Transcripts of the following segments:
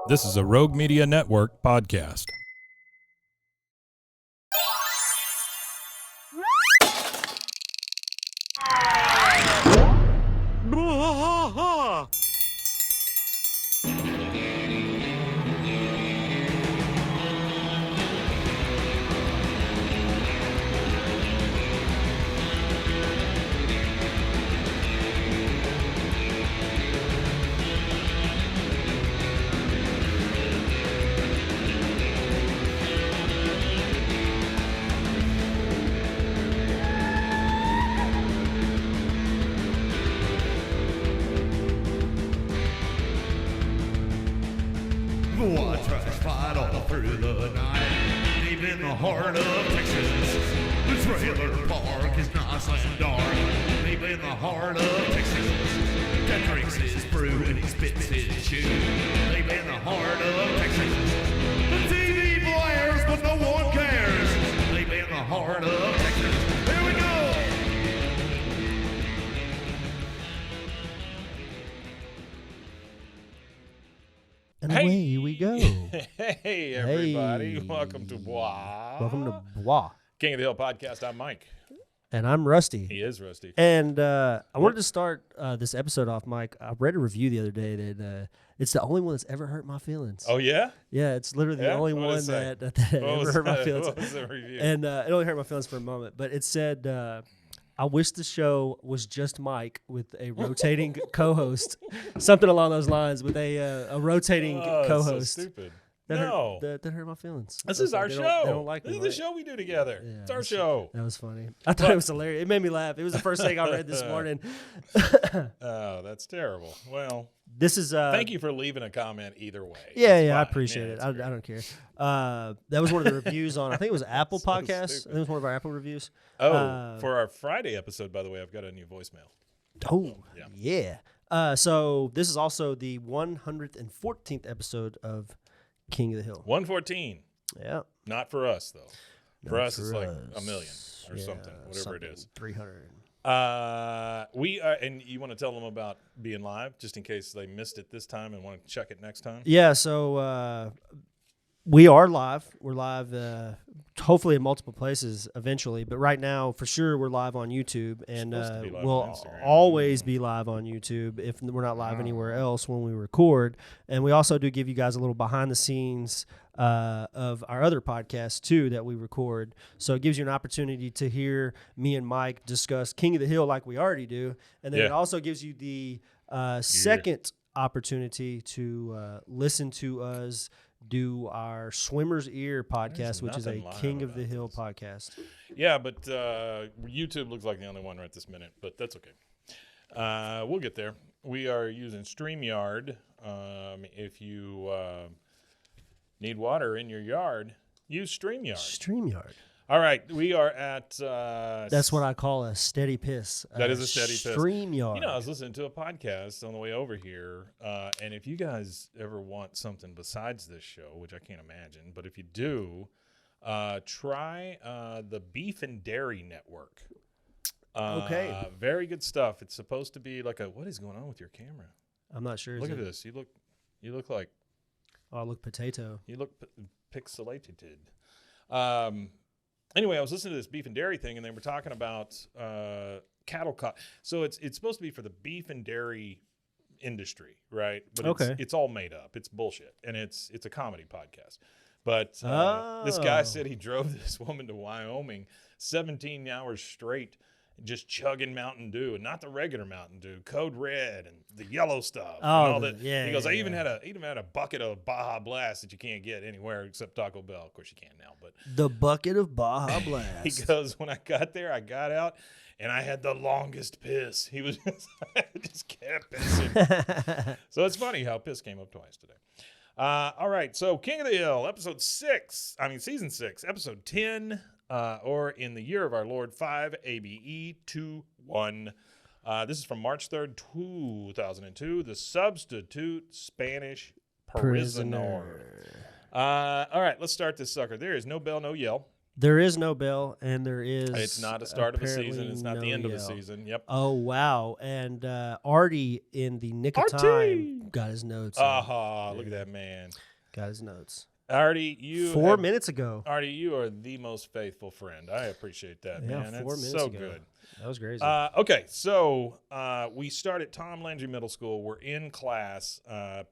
This is a Rogue Media Network podcast. I tried to fight all through the night, deep in the heart of Texas. The trailer park is nice and dark, deep in the heart of Texas. Cat drinks his brew and he spits his chew, deep in the heart of Texas. The TV blares, but no one cares, deep in the heart of Texas. Here we go! And away we go. Hey, everybody. Hey. Welcome to Bois. Welcome to Bois. King of the Hill podcast. I'm Mike. And I'm Rusty. He is Rusty. And I wanted to start this episode off, Mike. I read a review the other day that it's the only one that's ever hurt my feelings. Oh, yeah? Yeah, it's literally the only What one did it that say? ever hurt my feelings. What was the review? And it only hurt my feelings for a moment. But it said, I wish the show was just Mike with a rotating co-host. Something along those lines with a rotating co-host. So stupid. That No. hurt, that hurt my feelings. This is our They show. They don't like this me, is the show we do together. Yeah, it's our show. That was funny. I thought it was hilarious. It made me laugh. It was the first thing I read this morning. Oh, that's terrible. Well, This is thank you for leaving a comment either way. Yeah, It's I fine. appreciate Yeah, it. it's I great. don't care. That was one of the reviews on. I think it was Apple So Podcasts. I stupid. think it was one of our Apple reviews. Oh, for our Friday episode, by the way, I've got a new voicemail. Oh, Yeah. yeah. So this is also the 114th episode of King of the Hill. 114. Yeah. Not for us, though. For Not us, it's for like us. a million or Yeah, something, whatever it is. 300. We are, and you want to tell them about being live, just in case they missed it this time and want to check it next time? Yeah, so we are live. We're live, hopefully in multiple places eventually. But right now, for sure, we're live on YouTube, and supposed to be live we'll on Instagram. always be live on YouTube if we're not live anywhere else when we record. And we also do give you guys a little behind the scenes of our other podcasts too that we record. So it gives you an opportunity to hear me and Mike discuss King of the Hill like we already do, and then Yeah. it also gives you the second opportunity to listen to us do our Swimmer's Ear podcast, which is a nothing live King of the about Hill this. podcast. Yeah, but YouTube looks like the only one right this minute, but that's okay. We'll get there. We are using StreamYard. If you need water in your yard, use StreamYard. StreamYard. All right, we are at... That's what I call a steady piss. That is a steady piss. StreamYard. You know, I was listening to a podcast on the way over here, and if you guys ever want something besides this show, which I can't imagine, but if you do, try the Beef and Dairy Network. Okay. Very good stuff. It's supposed to be like a... What is going on with your camera? I'm not sure. Look at this. You look like... Oh, look, potato. You look pixelated. Anyway, I was listening to this beef and dairy thing, and they were talking about cattle. So it's supposed to be for the beef and dairy industry, right? But Okay. it's all made up. It's bullshit, and it's a comedy podcast. But this guy said he drove this woman to Wyoming 17 hours straight, just chugging Mountain Dew, and not the regular Mountain Dew, Code Red and the yellow stuff. and all that. yeah. He goes, I yeah, even yeah. had a bucket of Baja Blast that you can't get anywhere except Taco Bell. Of course, you can now, but The bucket of Baja Blast. he goes, when I got there, I got out, and I had the longest piss. He was just kept pissing. So it's funny how piss came up twice today. All right, so King of the Hill, season 6, episode 10, or in the year of our Lord 5, ABE 21. This is from March 3rd, 2002, The Substitute Spanish Prisoner. All right, let's start this sucker. There is no bell, no yell. There is no bell, and there is. It's not a start of a season. apparently It's not no the end of a yell. season. Yep. Oh wow! And Artie, in the nick of Artie! time, got his notes. in. Aha! Look at that man. Got his notes. Artie, you 4 minutes ago. Artie, you are the most faithful friend. I appreciate that, Yeah, man. 4 That's minutes so ago. good. That was crazy. Okay, so we start at Tom Landry Middle School. We're in class.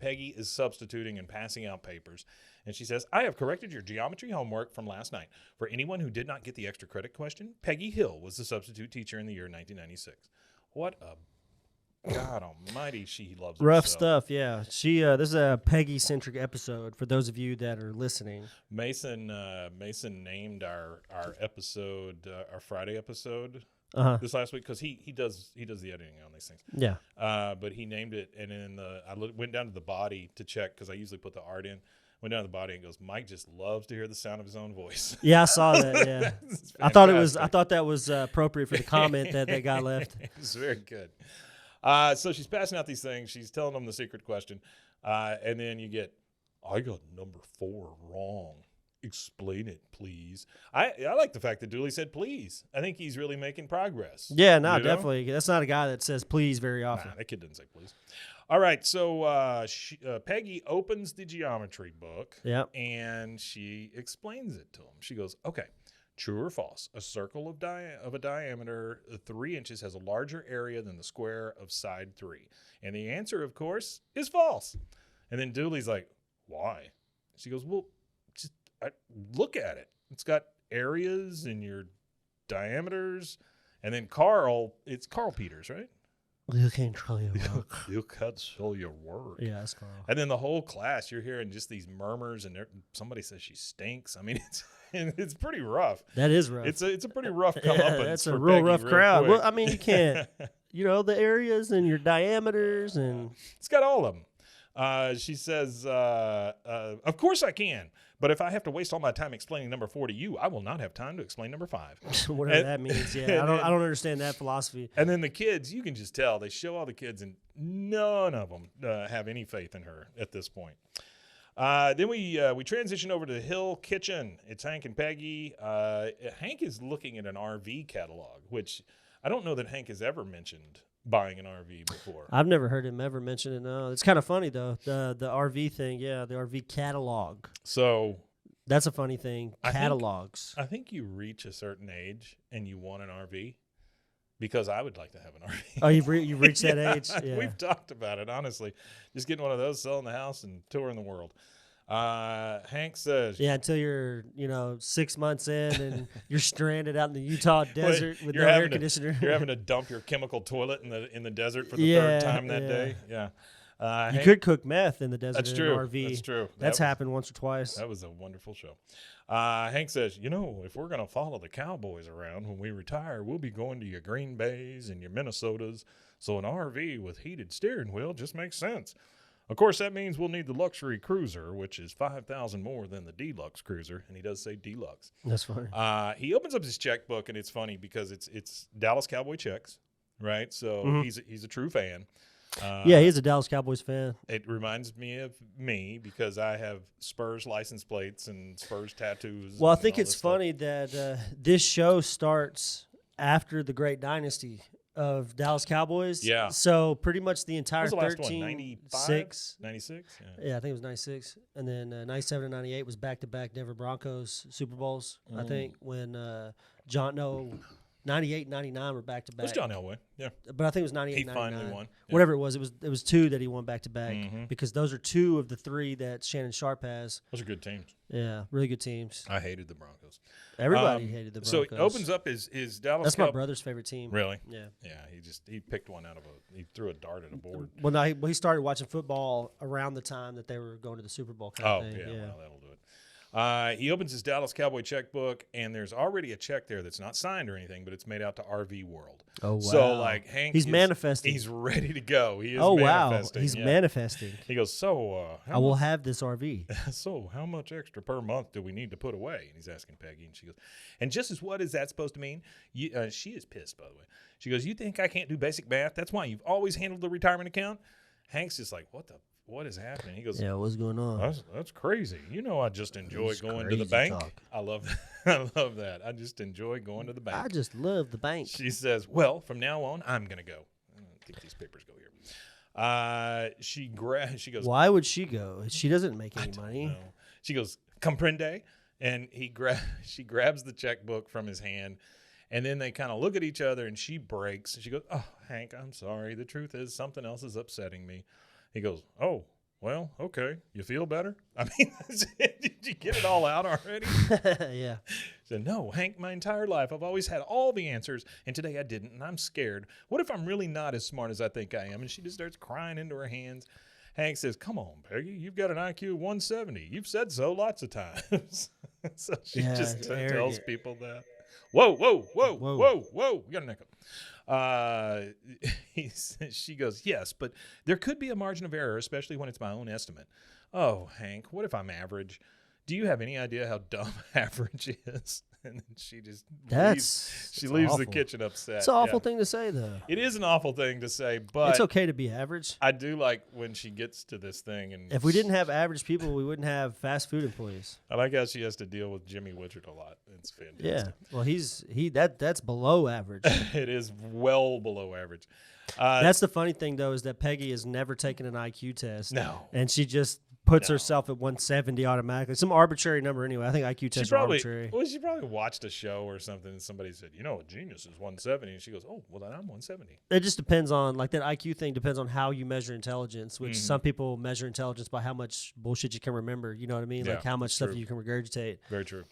Peggy is substituting and passing out papers. And she says, I have corrected your geometry homework from last night. For anyone who did not get the extra credit question, Peggy Hill was the substitute teacher in the year 1996. What a God almighty, she loves Rough herself. stuff, yeah. She this is a Peggy-centric episode for those of you that are listening. Mason named our episode, our Friday episode this last week, because he does the editing on these things. Yeah. But he named it, and then I went down to the body to check, because I usually put the art in. Went down to the body and goes, Mike just loves to hear the sound of his own voice. Yeah, I saw that, yeah. It's I thought fantastic. that was appropriate for the comment that guy left. It's very good. So she's passing out these things. She's telling them the secret question. And then you get, I got number 4 wrong. Explain it, please. I like the fact that Dooley said please. I think he's really making progress. Yeah, no, You know? definitely. That's not a guy that says please very often. Nah, that kid didn't say please. All right, so Peggy opens the geometry book. Yep. And she explains it to him. She goes, okay, true or false? A circle of a diameter 3 inches has a larger area than the square of side 3. And the answer, of course, is false. And then Dooley's like, why? She goes, well, just look at it. It's got areas and your diameters. And then it's Carl Peters, right? You can't tell you work. You can't show your work. Yeah, that's Carl. And then the whole class, you're hearing just these murmurs, and somebody says she stinks. I mean, it's pretty rough. That is rough. It's a pretty rough yeah, comeuppance. that's a for real Peggy rough crowd. quick. Well, I mean, you can't. The areas and your diameters and It's got all of them. She says, of course I can. But if I have to waste all my time explaining number 4 to you, I will not have time to explain number 5. whatever that means. Yeah, I don't understand that philosophy. And then the kids, you can just tell. They show all the kids, and none of them have any faith in her at this point. Then we transition over to the Hill kitchen. It's Hank and Peggy. Hank is looking at an RV catalog, which I don't know that Hank has ever mentioned buying an RV before. I've never heard him ever mention it. No, it's kind of funny though. The RV thing, yeah, the RV catalog. So That's a funny thing. I think- Catalogs. I think you reach a certain age and you want an RV, because I would like to have an RV. Oh, you've reached that age. Yeah. We've talked about it, honestly. Just getting one of those, selling the house, and touring the world. Hank says, Yeah, until you're 6 months in and you're stranded out in the Utah desert with you're no air having to- conditioner. you're having to dump your chemical toilet in the desert for the Yeah, third time that yeah. day. Yeah. You Hank- could cook meth in the desert That's in true. an RV. That's true. That's That was- happened once or twice. That was a wonderful show. Hank says, if we're going to follow the Cowboys around when we retire, we'll be going to your Green Bays and your Minnesotas. So an RV with heated steering wheel just makes sense. Of course, that means we'll need the luxury cruiser, which is $5,000 more than the deluxe cruiser. And he does say deluxe. That's funny. He opens up his checkbook, and it's funny because it's Dallas Cowboy checks, right? So he's a true fan. Yeah, he's a Dallas Cowboys fan. It reminds me of me because I have Spurs license plates and Spurs tattoos. Well, I and think all it's this stuff. funny that this show starts after the great dynasty of Dallas Cowboys. Yeah. So pretty much the entire What was the last 13, one? 95? 6. 96? Yeah. Yeah, I think it was 96. And then 97 and 98 was back-to-back Denver Broncos Super Bowls, I think, when 98 and 99 were back-to-back. It was John Elway. Yeah. But I think it was 98 He and 99. finally won. Yeah. Whatever it was. It was 2 that he won back-to-back Mhm. because those are 2 of the 3 that Shannon Sharp has. Those are good teams. Yeah, really good teams. I hated the Broncos. Everybody hated the So Broncos. it opens up his Dallas That's my Cow- brother's favorite team. Really? Yeah. Yeah, he picked one out of he threw a dart at a board. Well, no, he started watching football around the time that they were going to the Super Bowl kind Oh, of thing. yeah, well, that'll do it. He opens his Dallas Cowboy checkbook, and there's already a check there that's not signed or anything, but it's made out to RV World. Oh, wow. So, like, Hank He's is- manifesting. He's ready to go. He is Oh, wow. manifesting. He's yeah. manifesting. He goes, so, I will have this RV. so how much extra per month do we need to put away? And he's asking Peggy, and she goes, and just as what is that supposed to mean? She is pissed, by the way. She goes, you think I can't do basic math? That's why you've always handled the retirement account? Hank's just like, what what is happening? He goes, Yeah, what's going on? That's crazy. You know, I just enjoy It's going to the crazy bank. talk. I love that. I love that. I just enjoy going to the bank. I just love the bank. She says, well, from now on, I'm going to go. I think these papers go here. She goes, Why would she go? She doesn't make any money. no. She goes, comprende? And she grabs the checkbook from his hand, and then they kind of look at each other, and she breaks. And she goes, oh, Hank, I'm sorry. The truth is something else is upsetting me. He goes, oh, well, okay. You feel better? I mean, did you get it all out already? Yeah. She said, no, Hank, my entire life, I've always had all the answers, and today I didn't, and I'm scared. What if I'm really not as smart as I think I am? And she just starts crying into her hands. Hank says, come on, Peggy, you've got an IQ of 170. You've said so lots of times. So she just tells people that. Whoa. We got an echo. She goes, yes, but there could be a margin of error, especially when it's my own estimate. Oh, Hank, what if I'm average? Do you have any idea how dumb average is? And then she just leaves the kitchen upset. It's an awful thing to say, though. It is an awful thing to say, but it's okay to be average. I do like when she gets to this thing. And if we didn't have average people, we wouldn't have fast food employees. I like how she has to deal with Jimmy Witchard a lot. It's fantastic. Yeah. Well, that's below average. It is well below average. That's the funny thing, though, is that Peggy has never taken an IQ test. No. And she just puts herself at 170 automatically. Some arbitrary number anyway. I think IQ tests are arbitrary. Well, she probably watched a show or something and somebody said, you know, a genius is 170. And she goes, oh, well, then I'm 170. It just depends on, like, that IQ thing depends on how you measure intelligence, which some people measure intelligence by how much bullshit you can remember. You know what I mean? Yeah, like how much stuff true. you can regurgitate. Very true.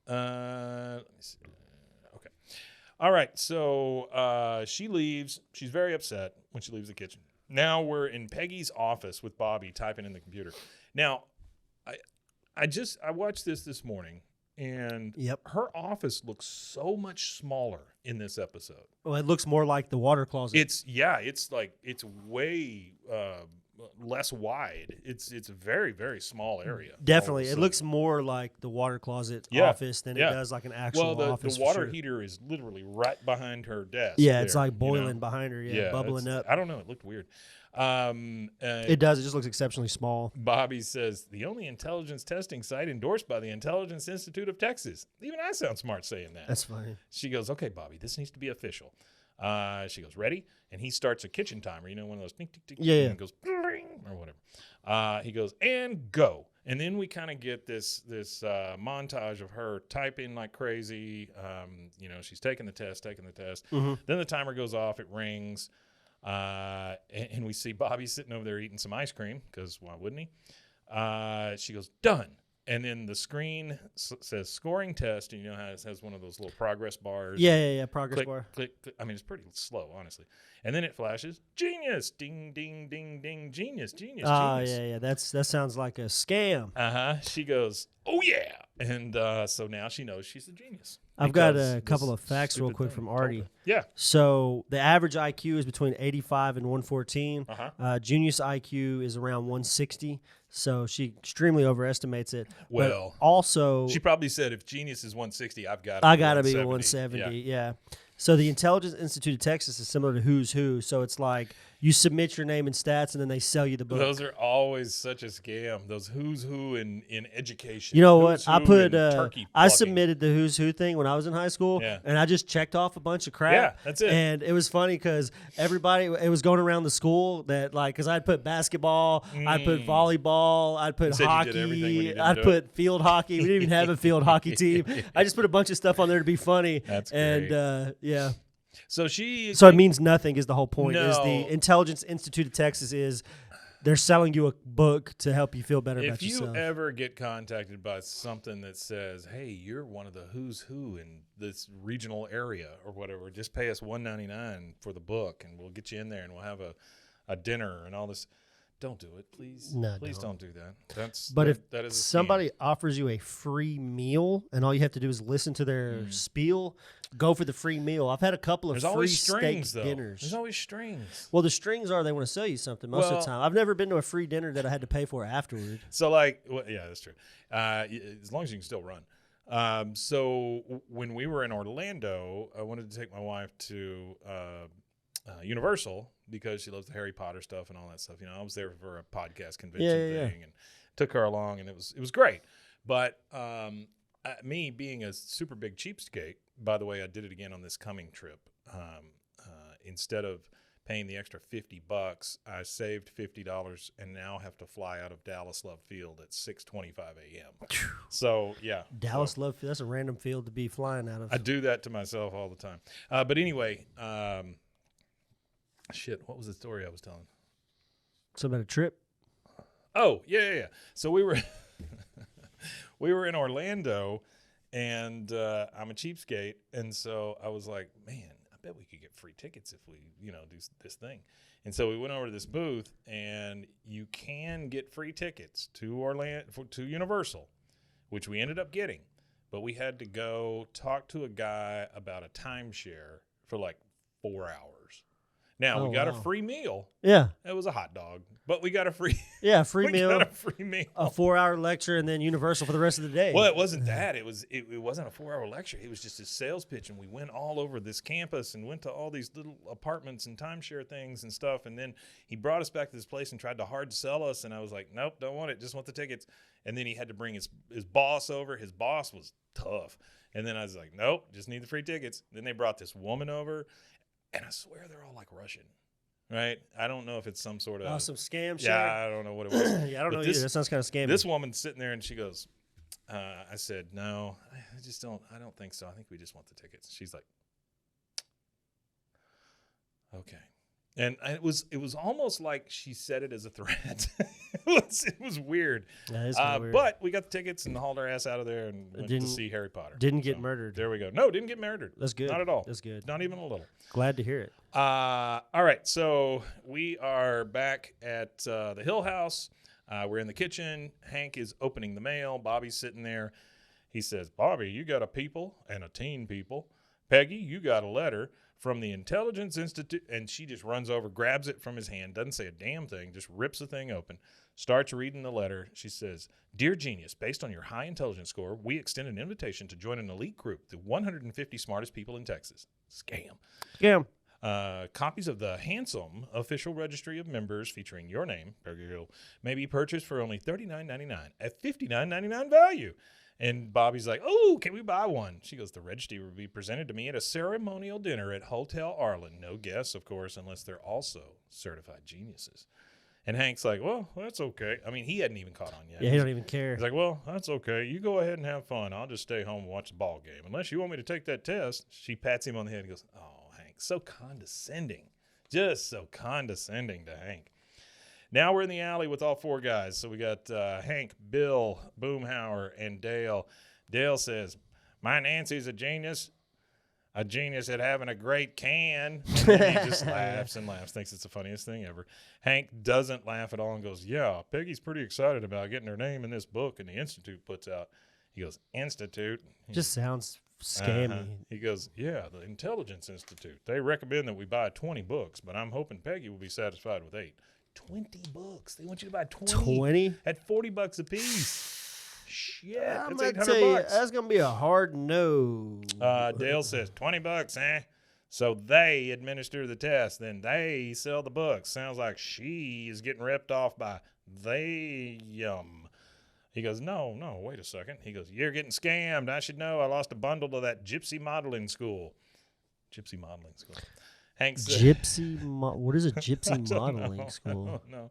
Let me see. Okay. All right. So she leaves. She's very upset when she leaves the kitchen. Now we're in Peggy's office with Bobby typing in the computer. Now, I watched this morning, and her office looks so much smaller in this episode. Well, it looks more like the water closet. It's way less wide. It's a very, very small area. Definitely. It looks more like the water closet office than it does like an actual office. The water heater is literally right behind her desk. Yeah, it's like boiling behind her, bubbling up. I don't know. It looked weird. It does. It just looks exceptionally small. Bobby says, the only intelligence testing site endorsed by the Intelligence Institute of Texas. Even I sound smart saying that. That's funny. She goes, okay, Bobby, this needs to be official. She goes, ready? And he starts a kitchen timer, one of those tick, tick, tick, and it goes or whatever. He goes, and go. And then we kind of get this montage of her typing like crazy. She's taking the test. Mm-hmm. Then the timer goes off. It rings. And we see Bobby sitting over there eating some ice cream because why wouldn't he? She goes, done. And then the screen says scoring test, and how it has one of those little progress bars. Yeah, progress click, bar. Click. I mean, it's pretty slow, honestly. And then it flashes, genius, ding, ding, ding, ding, genius. Oh, yeah. That sounds like a scam. She goes, oh, yeah. And so now she knows she's a genius. I've got a couple of facts real quick from Artie. Yeah. So the average IQ is between 85 and 114. Genius IQ is around 160. So she extremely overestimates it. Well, but also she probably said if genius is 160, I got to be 170. Yeah. So the Intelligence Institute of Texas is similar to Who's Who. So it's like you submit your name and stats, and then they sell you the book. Those are always such a scam. Those Who's Who in education. You know what? I submitted the Who's Who thing when I was in high school, and I just checked off a bunch of crap. Yeah, that's it. And it was funny because it was going around the school that because I'd put basketball, I'd put volleyball, I'd put hockey, I'd put field hockey. We didn't even have a field hockey team. I just put a bunch of stuff on there to be funny. That's great. And yeah. So it means nothing is the whole point. No. Is the Intelligence Institute of Texas they're selling you a book to help you feel better about yourself. If you ever get contacted by something that says, hey, you're one of the who's who in this regional area or whatever, just pay us $1.99 for the book and we'll get you in there and we'll have a dinner and all this. Don't do it, please. No, please don't do that. That is somebody offers you a free meal and all you have to do is listen to their spiel, go for the free meal. I've had a couple of free steak dinners. There's always strings. Well, the strings are they want to sell you something most of the time. I've never been to a free dinner that I had to pay for afterward. So yeah, that's true. As long as you can still run. So when we were in Orlando, I wanted to take my wife to Universal because she loves the Harry Potter stuff and all that stuff. I was there for a podcast convention thing and took her along, and it was great. But me being a super big cheapskate, by the way, I did it again on this coming trip. Instead of paying the extra $50, I saved $50 and now have to fly out of Dallas Love Field at 6:25 a.m. So, yeah. Dallas Love Field, that's a random field to be flying out of. I do that to myself all the time. But anyway, what was the story I was telling? So about a trip? Oh, yeah. So we were we were in Orlando, and I'm a cheapskate, and so I was like, man, I bet we could get free tickets if we, do this thing. And so we went over to this booth, and you can get free tickets to Universal, which we ended up getting. But we had to go talk to a guy about a timeshare for like 4 hours. Now, we got a free meal. Yeah. It was a hot dog, but we got a free free meal. Got a free meal. A 4-hour lecture, and then Universal for the rest of the day. Well, it wasn't that. It wasn't a 4-hour lecture. It was just a sales pitch, and we went all over this campus and went to all these little apartments and timeshare things and stuff. And then he brought us back to this place and tried to hard sell us, and I was like, nope, don't want it. Just want the tickets. And then he had to bring his boss over. His boss was tough. And then I was like, nope, just need the free tickets. Then they brought this woman over. And I swear they're all like Russian, right? I don't know if it's some sort of some scam shit. Yeah, I don't know what it was. I don't know either. That sounds kind of scammy. This woman's sitting there and she goes, I said, no, I don't think so. I think we just want the tickets. She's like, okay. And it was almost like she said it as a threat. It was weird. Yeah, it's weird. But we got the tickets and hauled our ass out of there and went to see Harry Potter. Didn't get murdered. There we go. No, didn't get murdered. That's good. Not at all. That's good. Not even a little. Glad to hear it. All right, so we are back at the Hill House. We're in the kitchen. Hank is opening the mail. Bobby's sitting there. He says, Bobby, you got a people and a teen people. Peggy, you got a letter from the Intelligence Institute. And she just runs over, grabs it from his hand, doesn't say a damn thing, just rips the thing open, starts reading the letter. She says, Dear Genius, based on your high intelligence score, we extend an invitation to join an elite group, the 150 smartest people in Texas. Scam. Scam. Copies of the handsome official registry of members featuring your name, Peggy Hill, may be purchased for only $39.99 at $59.99 value. And Bobby's like, oh, can we buy one? She goes, the registry will be presented to me at a ceremonial dinner at Hotel Arlen. No guests, of course, unless they're also certified geniuses. And Hank's like, well, that's okay. I mean, he hadn't even caught on yet. Yeah, he don't even care. He's like, well, that's okay. You go ahead and have fun. I'll just stay home and watch the ball game. Unless you want me to take that test. She pats him on the head and goes, oh, Hank, so condescending. Just so condescending to Hank. Now we're in the alley with all four guys. So we got Hank, Bill, Boomhauer, and Dale. Dale says, my Nancy's a genius at having a great can. And then he just laughs and laughs, thinks it's the funniest thing ever. Hank doesn't laugh at all and goes, yeah, Peggy's pretty excited about getting her name in this book and the Institute puts out. He goes, Institute? Just sounds scammy. He goes, yeah, the Intelligence Institute. They recommend that we buy 20 books, but I'm hoping Peggy will be satisfied with 8. 20 books. They want you to buy 20 at $40 a piece. Shit, I'm that's gonna tell you, $800. that's gonna be a hard no. Dale says $20, eh? So they administer the test, then they sell the books. Sounds like she is getting ripped off by they. He goes, no, wait a second. He goes, you're getting scammed. I should know. I lost a bundle to that gypsy modeling school. Gypsy modeling school. Hank said, what is a gypsy modeling school? No,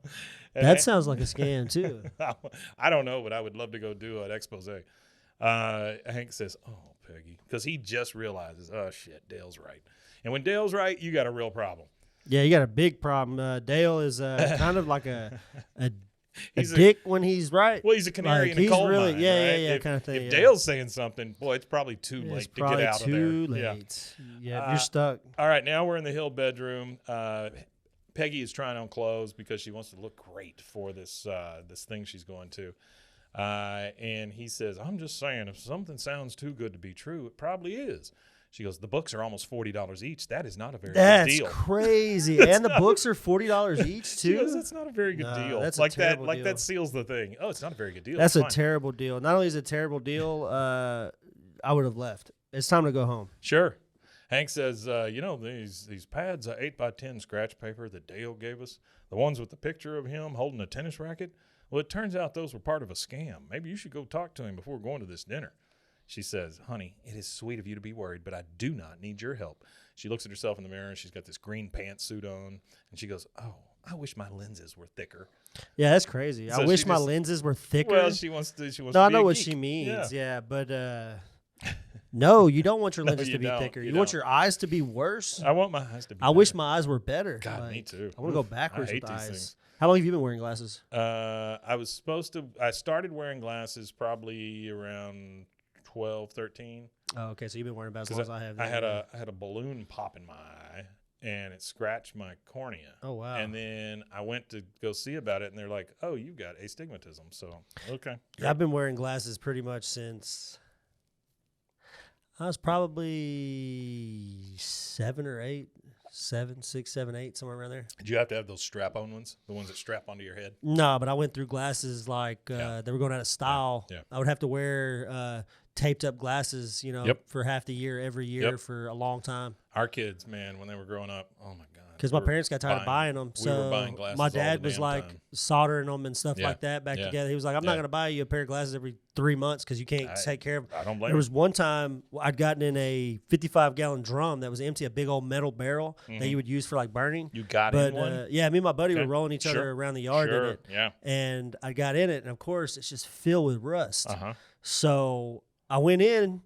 that sounds like a scam too. I don't know, but I would love to go do an expose. Hank says, oh, Peggy, because he just realizes, oh, shit, Dale's right. And when Dale's right, you got a real problem. Yeah, you got a big problem. Dale is kind of like a dick when he's right. Well, he's a canary in a coal mine, right? Yeah, kind of thing. If Dale's saying something, boy, it's probably too late to get out of there. Too late. Yeah, you're stuck. All right, now we're in the Hill bedroom. Peggy is trying on clothes because she wants to look great for this thing she's going to. And he says, I'm just saying, if something sounds too good to be true, it probably is. She goes, the books are almost $40 each. That is not a very good deal. That's crazy. And the books are $40 each, too? She goes, that's not a very good deal. That's like a terrible that, deal. Like that seals the thing. Oh, it's not a very good deal. That's a terrible deal. Not only is it a terrible deal, I would have left. It's time to go home. Sure. Hank says, these pads are 8x10 scratch paper that Dale gave us, the ones with the picture of him holding a tennis racket. Well, it turns out those were part of a scam. Maybe you should go talk to him before going to this dinner. She says, honey, it is sweet of you to be worried, but I do not need your help. She looks at herself in the mirror, and she's got this green pantsuit on, and she goes, oh, I wish my lenses were thicker. Yeah, that's crazy. So I wish my lenses were thicker. Well, she wants to No, be I know a what geek. she means. Yeah, but no, you don't want your No, lenses you to be don't. thicker. You You want don't. your eyes to be worse. I want my eyes to be I wish better. my eyes were better. God, me too. I want to go Oof, backwards I hate with these eyes. things. How long have you been wearing glasses? I started wearing glasses probably around 12, 13. Oh, okay, so you've been wearing about as long as I have. I had a balloon pop in my eye, and it scratched my cornea. Oh, wow. And then I went to go see about it, and they're like, "Oh, you've got astigmatism." So okay. Yeah, I've been wearing glasses pretty much since I was probably 7 or 8, 7, 6, 7, 8, somewhere around there. Did you have to have those strap-on ones, the ones that strap onto your head? No, but I went through glasses like Yeah. they were going out of style. Yeah. I would have to wear taped up glasses, Yep. for half the year, every year Yep. for a long time. Our kids, man, when they were growing up, oh my God. Because my parents got tired of buying them. We So were buying glasses my all the dad was damn like time. soldering them and stuff Yeah. like that back Yeah. together. He was like, I'm not Yeah. going to buy you a pair of glasses every 3 months because you can't take care of them. I don't blame There was one time I'd gotten in a 55-gallon drum that was empty, a big old metal barrel that you would use for like burning. You got But in one? yeah, me and my buddy Okay. were rolling each other Sure. around the yard in Sure. it. Yeah. And I got in it, and of course, it's just filled with rust. Uh-huh. So I went in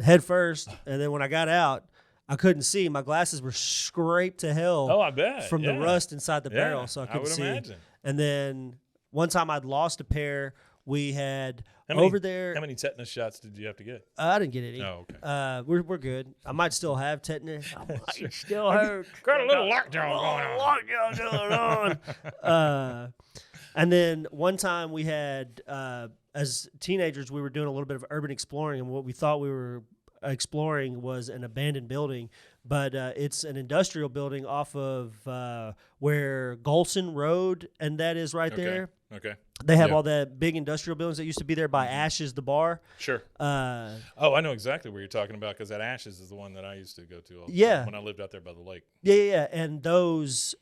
head first, and then when I got out, I couldn't see. My glasses were scraped to hell Oh, I bet. from the Yeah. rust inside the Yeah, barrel, so I I couldn't would see. imagine. And then one time I'd lost a pair. We had How many- over there. How many tetanus shots did you have to get? I didn't get any. Oh, okay. We're good. I might still have tetanus. I might still have Got a little lockjaw going on. And then one time we had, as teenagers, we were doing a little bit of urban exploring, and what we thought we were exploring was an abandoned building, but it's an industrial building off of where Golson Road and that is right there. Okay. They have Yeah. all that big industrial buildings that used to be there by Ashes, the bar. Sure. Uh, Oh, I know exactly what you're talking about because that Ashes is the one that I used to go to all the Yeah. time when I lived out there by the lake. yeah. And those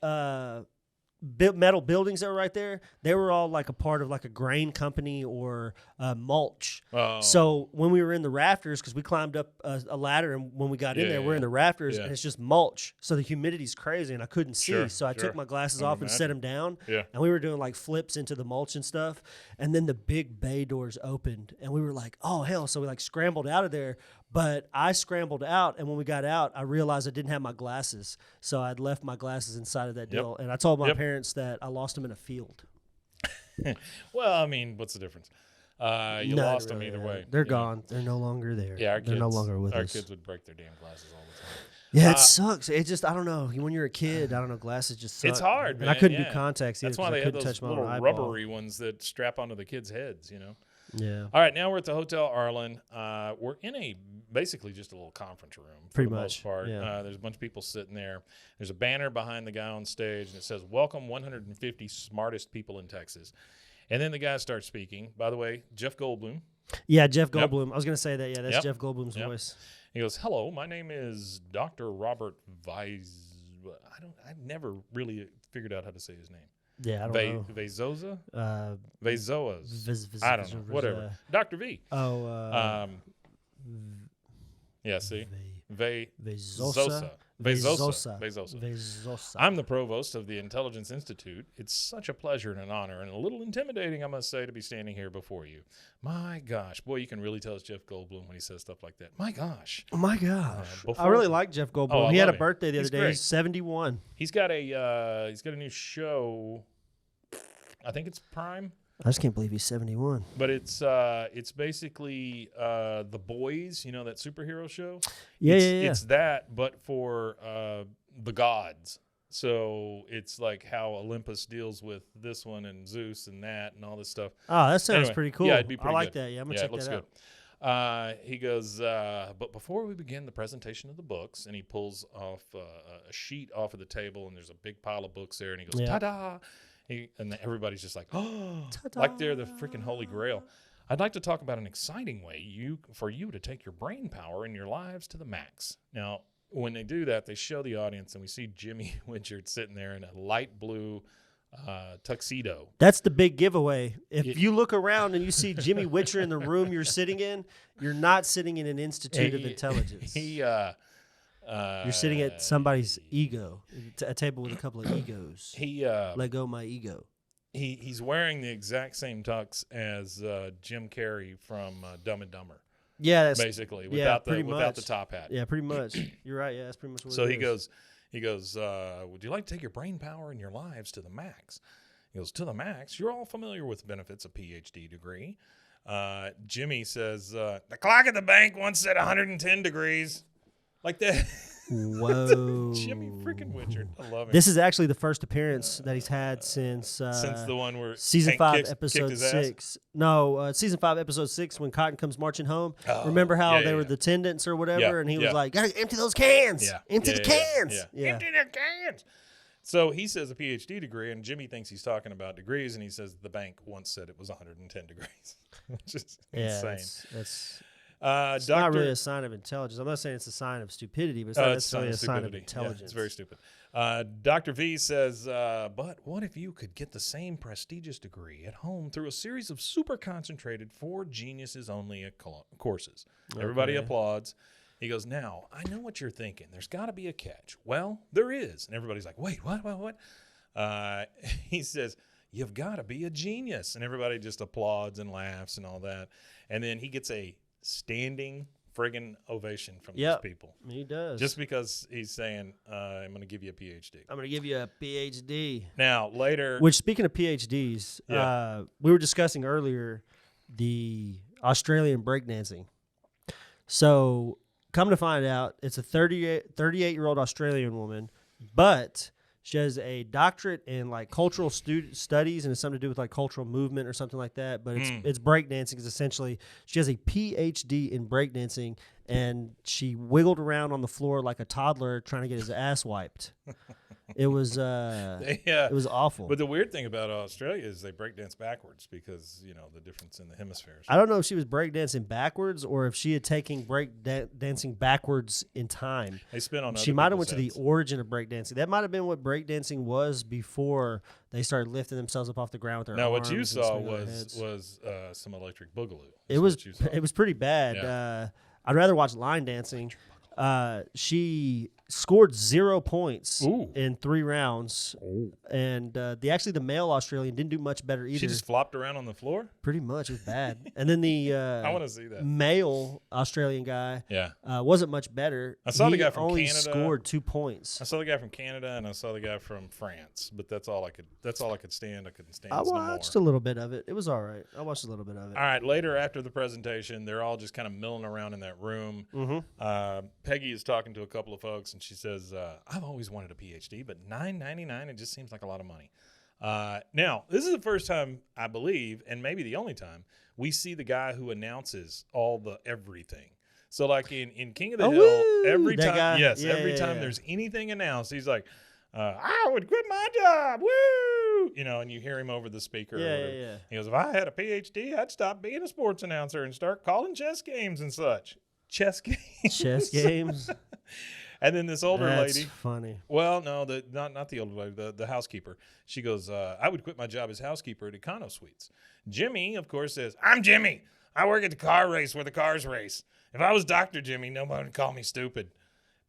metal buildings that were right there, they were all like a part of like a grain company or mulch. Oh. So when we were in the rafters, because we climbed up a ladder, and when we got in Yeah, there, yeah, we're in the rafters, yeah. and it's just mulch. So the humidity's crazy, and I couldn't see. Sure, So I sure. took my glasses I would off and set imagine. them down. Yeah. And we were doing like flips into the mulch and stuff. And then the big bay doors opened, and we were like, oh, hell. So we like scrambled out of there. But I scrambled out, and when we got out, I realized I didn't have my glasses. So I'd left my glasses inside of that Yep. deal. And I told my Yep. parents that I lost them in a field. Well, I mean, what's the difference? You Not lost them really, either yeah. way. They're you know? gone. They're no longer there. Yeah, They're no longer with our us. kids would break their damn glasses all the time. Yeah, it sucks. It just, I don't know. When you're a kid, I don't know, glasses just suck. It's hard, And I man, couldn't yeah. do contacts either That's why 'cause they I have couldn't those touch my little eyeball. rubbery ones that strap onto the kids' heads, you know? Yeah. All right, now we're at the Hotel Arlen. We're in basically just a little conference room for Pretty the much, most part. yeah. There's a bunch of people sitting there. There's a banner behind the guy on stage, and it says, "Welcome 150 smartest people in Texas." And then the guy starts speaking. By the way, Jeff Goldblum. Yeah, Jeff Yep. Goldblum. I was going to say that. Yeah, that's Yep. Jeff Goldblum's Yep. voice. He goes, "Hello, my name is Dr. Robert Weiss." I've never really figured out how to say his name. Yeah, I don't know. Vazoza? Uh, Vazoas. I don't know. Whatever. Dr. V. Oh, Yeah, see? Vezosa. Vezosa. I'm the provost of the Intelligence Institute. It's such a pleasure and an honor and a little intimidating, I must say, to be standing here before you. My gosh. Boy, you can really tell it's Jeff Goldblum when he says stuff like that. My gosh. Oh, my gosh. before- I really like Jeff Goldblum. Oh, I he had a love him. birthday the other He's day. great. He's 71. He's got a new show. I think it's Prime. I just can't believe he's 71. But it's basically The Boys, you know, that superhero show. Yeah, It's that, but for the gods. So it's like how Olympus deals with this one and Zeus and that and all this stuff. Oh, that sounds Anyway, pretty cool. yeah, it'd be pretty I like good. that. Yeah, I'm going Yeah, to it check looks that good. out. He goes, but before we begin the presentation of the books, and he pulls off a sheet off of the table, and there's a big pile of books there, and he goes, Yeah. ta-da! And then everybody's just like, oh, like they're the freaking Holy Grail. I'd like to talk about an exciting way for you to take your brain power and your lives to the max. Now, when they do that, they show the audience, and we see Jimmy Witchard sitting there in a light blue tuxedo. That's the big giveaway. If you look around and you see Jimmy Witcher in the room you're sitting in, you're not sitting in an institute of intelligence. You're sitting at somebody's ego, a table with a couple of egos. Let go my ego. He's wearing the exact same tux as Jim Carrey from Dumb and Dumber. Yeah, that's basically without the top hat. Yeah, pretty much. You're right. Yeah, that's pretty much what so it is. He goes, would you like to take your brain power and your lives to the max? He goes, to the max? You're all familiar with the benefits of PhD degree. Jimmy says, the clock at the bank once said 110 degrees. Like that. Whoa. Jimmy freaking Witchard. I love him. This is actually the first appearance that he's had since the one where season Hank 5, episode 6. No, season 5, episode 6, when Cotton comes marching home. Remember how they were the attendants or whatever, and he was like, "Gotta empty those cans. Empty the cans. Empty the cans." So he says a PhD degree, and Jimmy thinks he's talking about degrees, and he says the bank once said it was 110 degrees, which is insane. It's not really a sign of intelligence. I'm not saying it's a sign of stupidity, but it's not necessarily a sign of intelligence. Yeah, it's very stupid. Dr. V says, but what if you could get the same prestigious degree at home through a series of super concentrated for geniuses only courses? Everybody applauds. He goes, now, I know what you're thinking. There's got to be a catch. Well, there is. And everybody's like, wait, what? He says, you've got to be a genius. And everybody just applauds and laughs and all that. And then he gets a standing friggin' ovation from these people. He does. Just because he's saying, I'm going to give you a PhD. I'm going to give you a PhD. Now, later. Which, speaking of PhDs, we were discussing earlier the Australian breakdancing. So, come to find out, it's a 38-year-old Australian woman, but she has a doctorate in like cultural studies, and it's something to do with like cultural movement or something like that. But it's breakdancing is essentially she has a PhD in breakdancing, and she wiggled around on the floor like a toddler trying to get his ass wiped. It was it was awful. But the weird thing about Australia is they breakdance backwards because, you know, the difference in the hemispheres. I don't know if she was breakdancing backwards or if she had taken dancing backwards in time. They spin on. She might have went to the origin of breakdancing. That might have been what breakdancing was before they started lifting themselves up off the ground with their arms. Now, what you saw was some electric boogaloo. It was pretty bad. Yeah. I'd rather watch line dancing. She scored 0 points in 3 rounds, and the male Australian didn't do much better either. She just flopped around on the floor. Pretty much, it was bad. And then the I want to see that male Australian guy, wasn't much better. I saw the guy from only Canada. Scored 2 points. I saw the guy from Canada, and I saw the guy from France. But that's all I could stand. I couldn't stand. I watched a little bit of it. It was all right. I watched a little bit of it. All right. Later, after the presentation, they're all just kind of milling around in that room. Mm-hmm. Peggy is talking to a couple of folks, and she says, I've always wanted a PhD, but $9.99, it just seems like a lot of money. Now, this is the first time, I believe, and maybe the only time, we see the guy who announces all the everything. So, like in King of the Hill, every time there's anything announced, he's like, I would quit my job, woo! You know, and you hear him over the speaker. Yeah. He goes, if I had a PhD, I'd stop being a sports announcer and start calling chess games and such. Chess games. And then this older lady. That's funny. Well, no, not the older lady, the housekeeper. She goes, I would quit my job as housekeeper at Econo Suites. Jimmy, of course, says, I'm Jimmy. I work at the car race where the cars race. If I was Dr. Jimmy, nobody would call me stupid.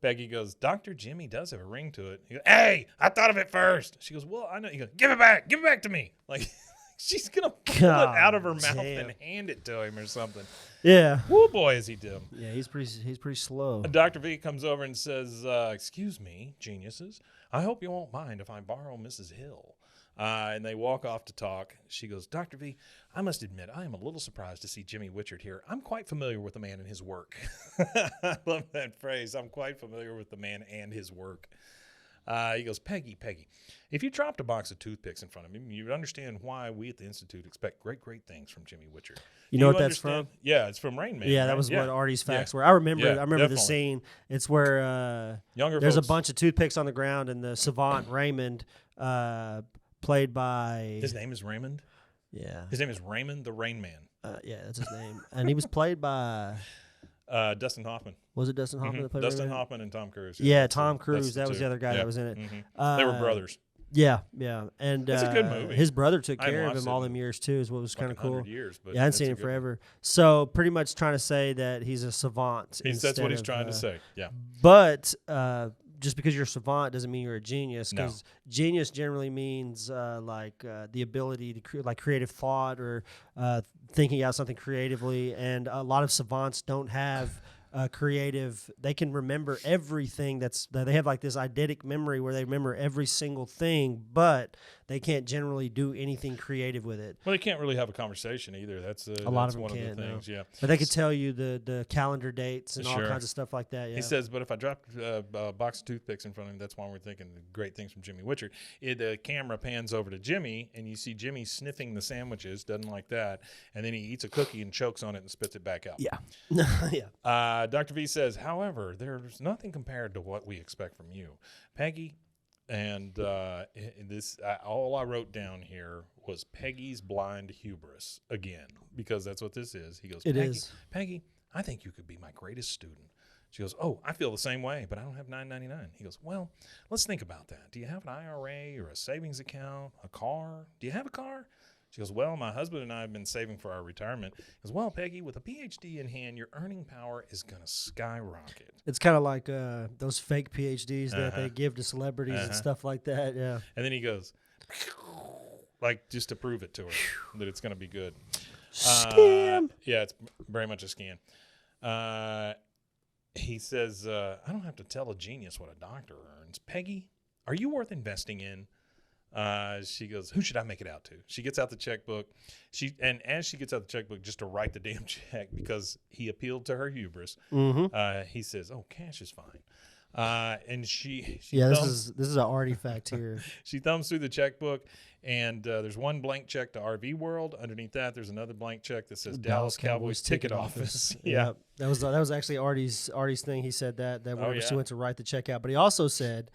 Peggy goes, Dr. Jimmy does have a ring to it. He goes, hey, I thought of it first. She goes, well, I know. He goes, give it back to me. Like, she's going to pull it out of her mouth and hand it to him or something. Yeah. Woo, boy, is he dim. Yeah, he's pretty slow. And Dr. V comes over and says, excuse me, geniuses. I hope you won't mind if I borrow Mrs. Hill. And they walk off to talk. She goes, Dr. V, I must admit, I am a little surprised to see Jimmy Witchard here. I'm quite familiar with the man and his work. I love that phrase. I'm quite familiar with the man and his work. He goes, Peggy, if you dropped a box of toothpicks in front of him, you'd understand why we at the Institute expect great things from Jimmy Witchard. You know what that's from? Yeah, it's from Rain Man. Yeah, that was what Artie's facts were. I remember the scene. It's where there's a bunch of toothpicks on the ground, and the savant Raymond, played by... His name is Raymond? Yeah. His name is Raymond the Rain Man. Yeah, that's his name. And he was played by Dustin Hoffman. Was it Dustin Hoffman that played Dustin Rain Man? Hoffman and Tom Cruise. Yeah, that's Tom that's Cruise. That was two. the other guy Yeah. that was in it. They were brothers. Yeah, and It's a good movie. his brother took I hadn't care of watched him it all in them years too. Is what was kind of Fucking cool. 100 years, but Yeah, I hadn't it's seen a him good forever. So pretty much trying to say that he's a savant. That's what he's trying to say. say. Yeah. But just because you're a savant doesn't mean you're a genius. No. Because genius generally means the ability to like creative thought or thinking out something creatively. And a lot of savants don't have creative. They can remember everything. They have like this eidetic memory where they remember every single thing, but they can't generally do anything creative with it. Well, they can't really have a conversation either. That's A lot of them one can't, of the things. Yeah. But they could tell you the calendar dates and all Sure. kinds of stuff like that. Yeah. He says, but if I dropped a box of toothpicks in front of him, that's why we're thinking great things from Jimmy Witcher. The camera pans over to Jimmy, and you see Jimmy sniffing the sandwiches, doesn't like that, and then he eats a cookie and chokes on it and spits it back out. Yeah. Yeah. Dr. V says, however, there's nothing compared to what we expect from you. Peggy, and all I wrote down here was Peggy's blind hubris again, because that's what this is. He goes, It is. Peggy, I think you could be my greatest student. She goes, oh, I feel the same way, but I don't have $9.99. He goes, well, let's think about that. Do you have an IRA or a savings account, a car? Do you have a car? She goes, well, my husband and I have been saving for our retirement. He goes, well, Peggy, with a PhD in hand, your earning power is going to skyrocket. It's kind of like those fake PhDs that they give to celebrities and stuff like that. Yeah. And then he goes, like, just to prove it to her that it's going to be good. Scam. Yeah, it's very much a scam. He says, I don't have to tell a genius what a doctor earns. Peggy, are you worth investing in? She goes, who should I make it out to? She gets out the checkbook. As she gets out the checkbook just to write the damn check because he appealed to her hubris, he says, oh, cash is fine. And she this is an artifact here. she thumbs through the checkbook, and there's one blank check to RV World. Underneath that, there's another blank check that says Dallas Cowboys ticket office. Yeah. Yep. That was actually Artie's thing. He said that whenever she went to write the check out. But he also said,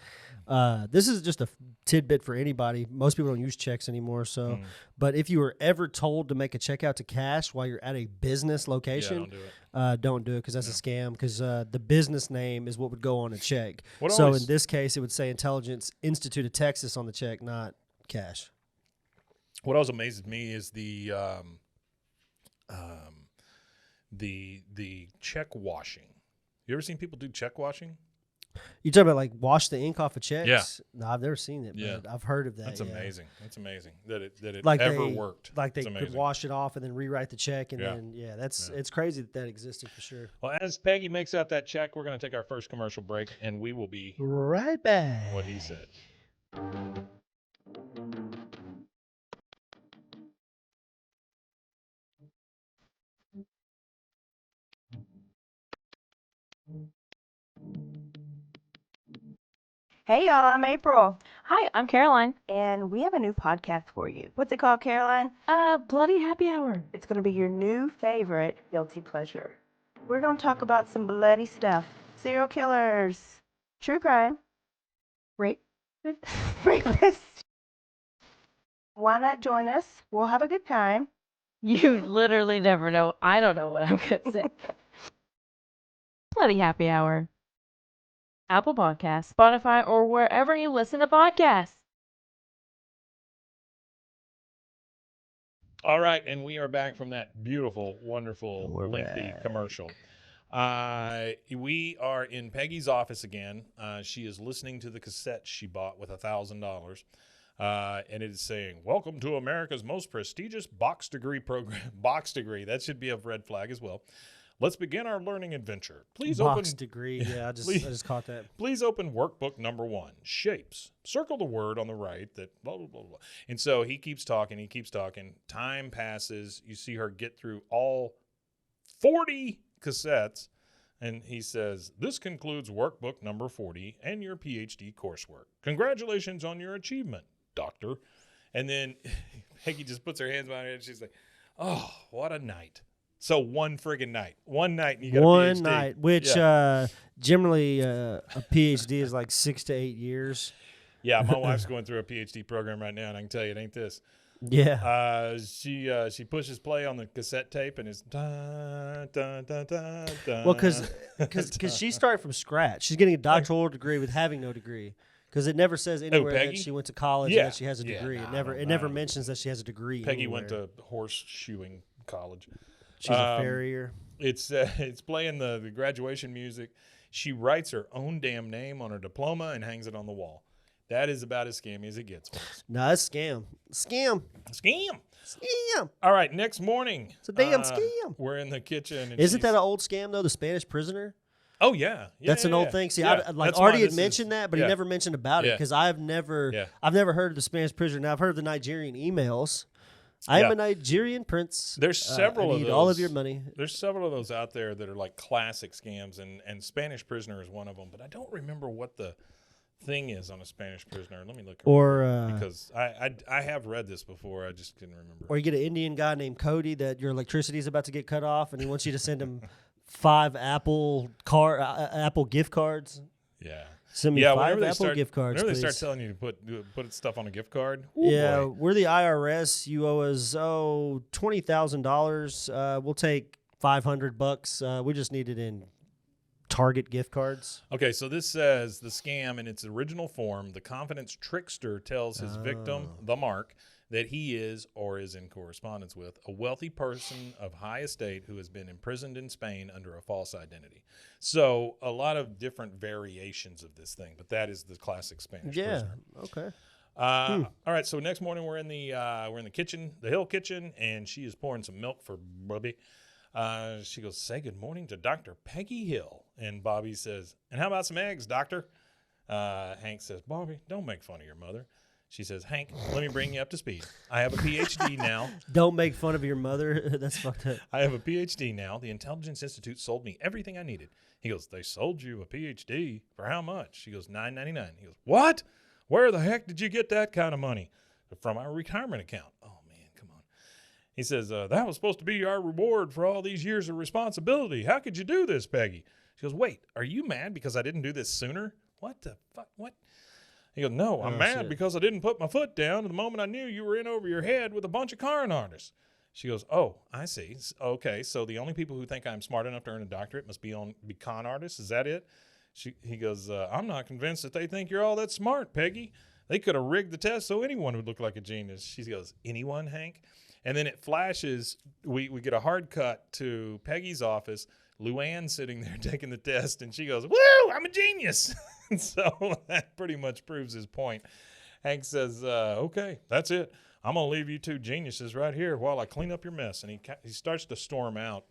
this is just a tidbit for anybody. Most people don't use checks anymore. So, but if you were ever told to make a check out to cash while you're at a business location, don't do it because that's a scam. Because the business name is what would go on a check. In this case, it would say Intelligence Institute of Texas on the check, not cash. What always amazes me is the check washing. You ever seen people do check washing? You talking about like wash the ink off of checks? Yeah. No, I've never seen it, but I've heard of that. That's amazing. That's amazing that it like ever worked. Like they could wash it off and then rewrite the check, and then it's crazy that existed for sure. Well, as Peggy makes out that check, we're going to take our first commercial break, and we will be right back. What he said. Hey y'all, I'm April, Hi, I'm Caroline. and we have a new podcast for you. What's it called, Caroline? Bloody Happy Hour. It's going to be your new favorite guilty pleasure. We're going to talk about some bloody stuff. Serial killers, true crime, Rape. rapists. Why not join us? We'll have a good time. You literally never know. I don't know what I'm going to say. Bloody Happy Hour. Apple Podcasts, Spotify, or wherever you listen to podcasts. All right, and we are back from that beautiful, wonderful, lengthy commercial. We are in Peggy's office again. She is listening to the cassette she bought with $1,000. And it is saying, welcome to America's most prestigious box degree program. Box degree. That should be a red flag as well. Let's begin our learning adventure. Please Box open degree. Yeah, I just caught that. Please open workbook number 1, shapes. Circle the word on the right that blah, blah, blah, blah. And so he keeps talking. Time passes. You see her get through all 40 cassettes. And he says, this concludes workbook number 40 and your PhD coursework. Congratulations on your achievement, doctor. And then Peggy just puts her hands behind her head and she's like, oh, what a night. So one friggin' night. One night and you got a PhD. One night, which generally a PhD is like 6 to 8 years. Yeah, my wife's going through a PhD program right now, and I can tell you it ain't this. Yeah. She pushes play on the cassette tape and it's dun, dun, dun, dun, dun, Well, because she started from scratch. She's getting a doctoral degree with having no degree. Because it never says anywhere that Peggy? she went to college Yeah. and that she has a Yeah, degree. no, It never mentions that she has a degree. Peggy anywhere. went to horseshoeing college. She's a farrier. It's playing the graduation music. She writes her own damn name on her diploma and hangs it on the wall. That is about as scammy as it gets, folks. No, it's scam. Scam. All right, next morning. It's a damn scam. We're in the kitchen. And Isn't that an old scam, though, the Spanish prisoner? Oh, yeah. That's an old thing. See, Yeah, that's Artie why had this mentioned that, but he never mentioned about it Yeah. because I've never heard of the Spanish prisoner. Now, I've heard of the Nigerian emails. I am a Nigerian prince. There's several I of need those. all of your money. There's several of those out there that are like classic scams, and Spanish prisoner is one of them. But I don't remember what the thing is on a Spanish prisoner. Let me look. Because I have read this before. I just didn't remember. Or you get an Indian guy named Cody that your electricity is about to get cut off, and he wants you to send him 5 Apple gift cards. Yeah. Send me 5 Apple gift cards, whenever please. they start telling you to put stuff on a gift card. Yeah, boy. we're the IRS. You owe us $20,000. We'll take $500. We just need it in Target gift cards. Okay, so this says the scam in its original form. The confidence trickster tells his victim, the mark, that he is or is in correspondence with a wealthy person of high estate who has been imprisoned in Spain under a false identity. So a lot of different variations of this thing, but that is the classic Spanish prisoner. Okay. All right, so next morning we're in the kitchen, the Hill kitchen, and she is pouring some milk for Bobby. She goes, "Say good morning to Dr. Peggy Hill," and Bobby says, "And how about some eggs, doctor?" Hank says, "Bobby, don't make fun of your mother." She says, "Hank, let me bring you up to speed. I have a PhD now." Don't make fun of your mother. That's fucked up. "I have a PhD now. The Intelligence Institute sold me everything I needed." He goes, "They sold you a PhD? For how much?" She goes, $9.99. He goes, "What? Where the heck did you get that kind of money?" "From our retirement account." "Oh, man, come on." He says, "That was supposed to be our reward for all these years of responsibility. How could you do this, Peggy?" She goes, "Wait, are you mad because I didn't do this sooner?" "What the fuck? What?" He goes, "No, I'm mad because I didn't put my foot down the moment I knew you were in over your head with a bunch of con artists." She goes, "Oh, I see. Okay, so the only people who think I'm smart enough to earn a doctorate must be con artists. Is that it?" He goes, "I'm not convinced that they think you're all that smart, Peggy. They could have rigged the test so anyone would look like a genius." She goes, "Anyone, Hank?" And then it flashes. We get a hard cut to Peggy's office. Luann sitting there taking the test, and she goes, "Woo, I'm a genius." And so that pretty much proves his point. Hank says, "Okay, that's it. I'm going to leave you two geniuses right here while I clean up your mess." And he starts to storm out.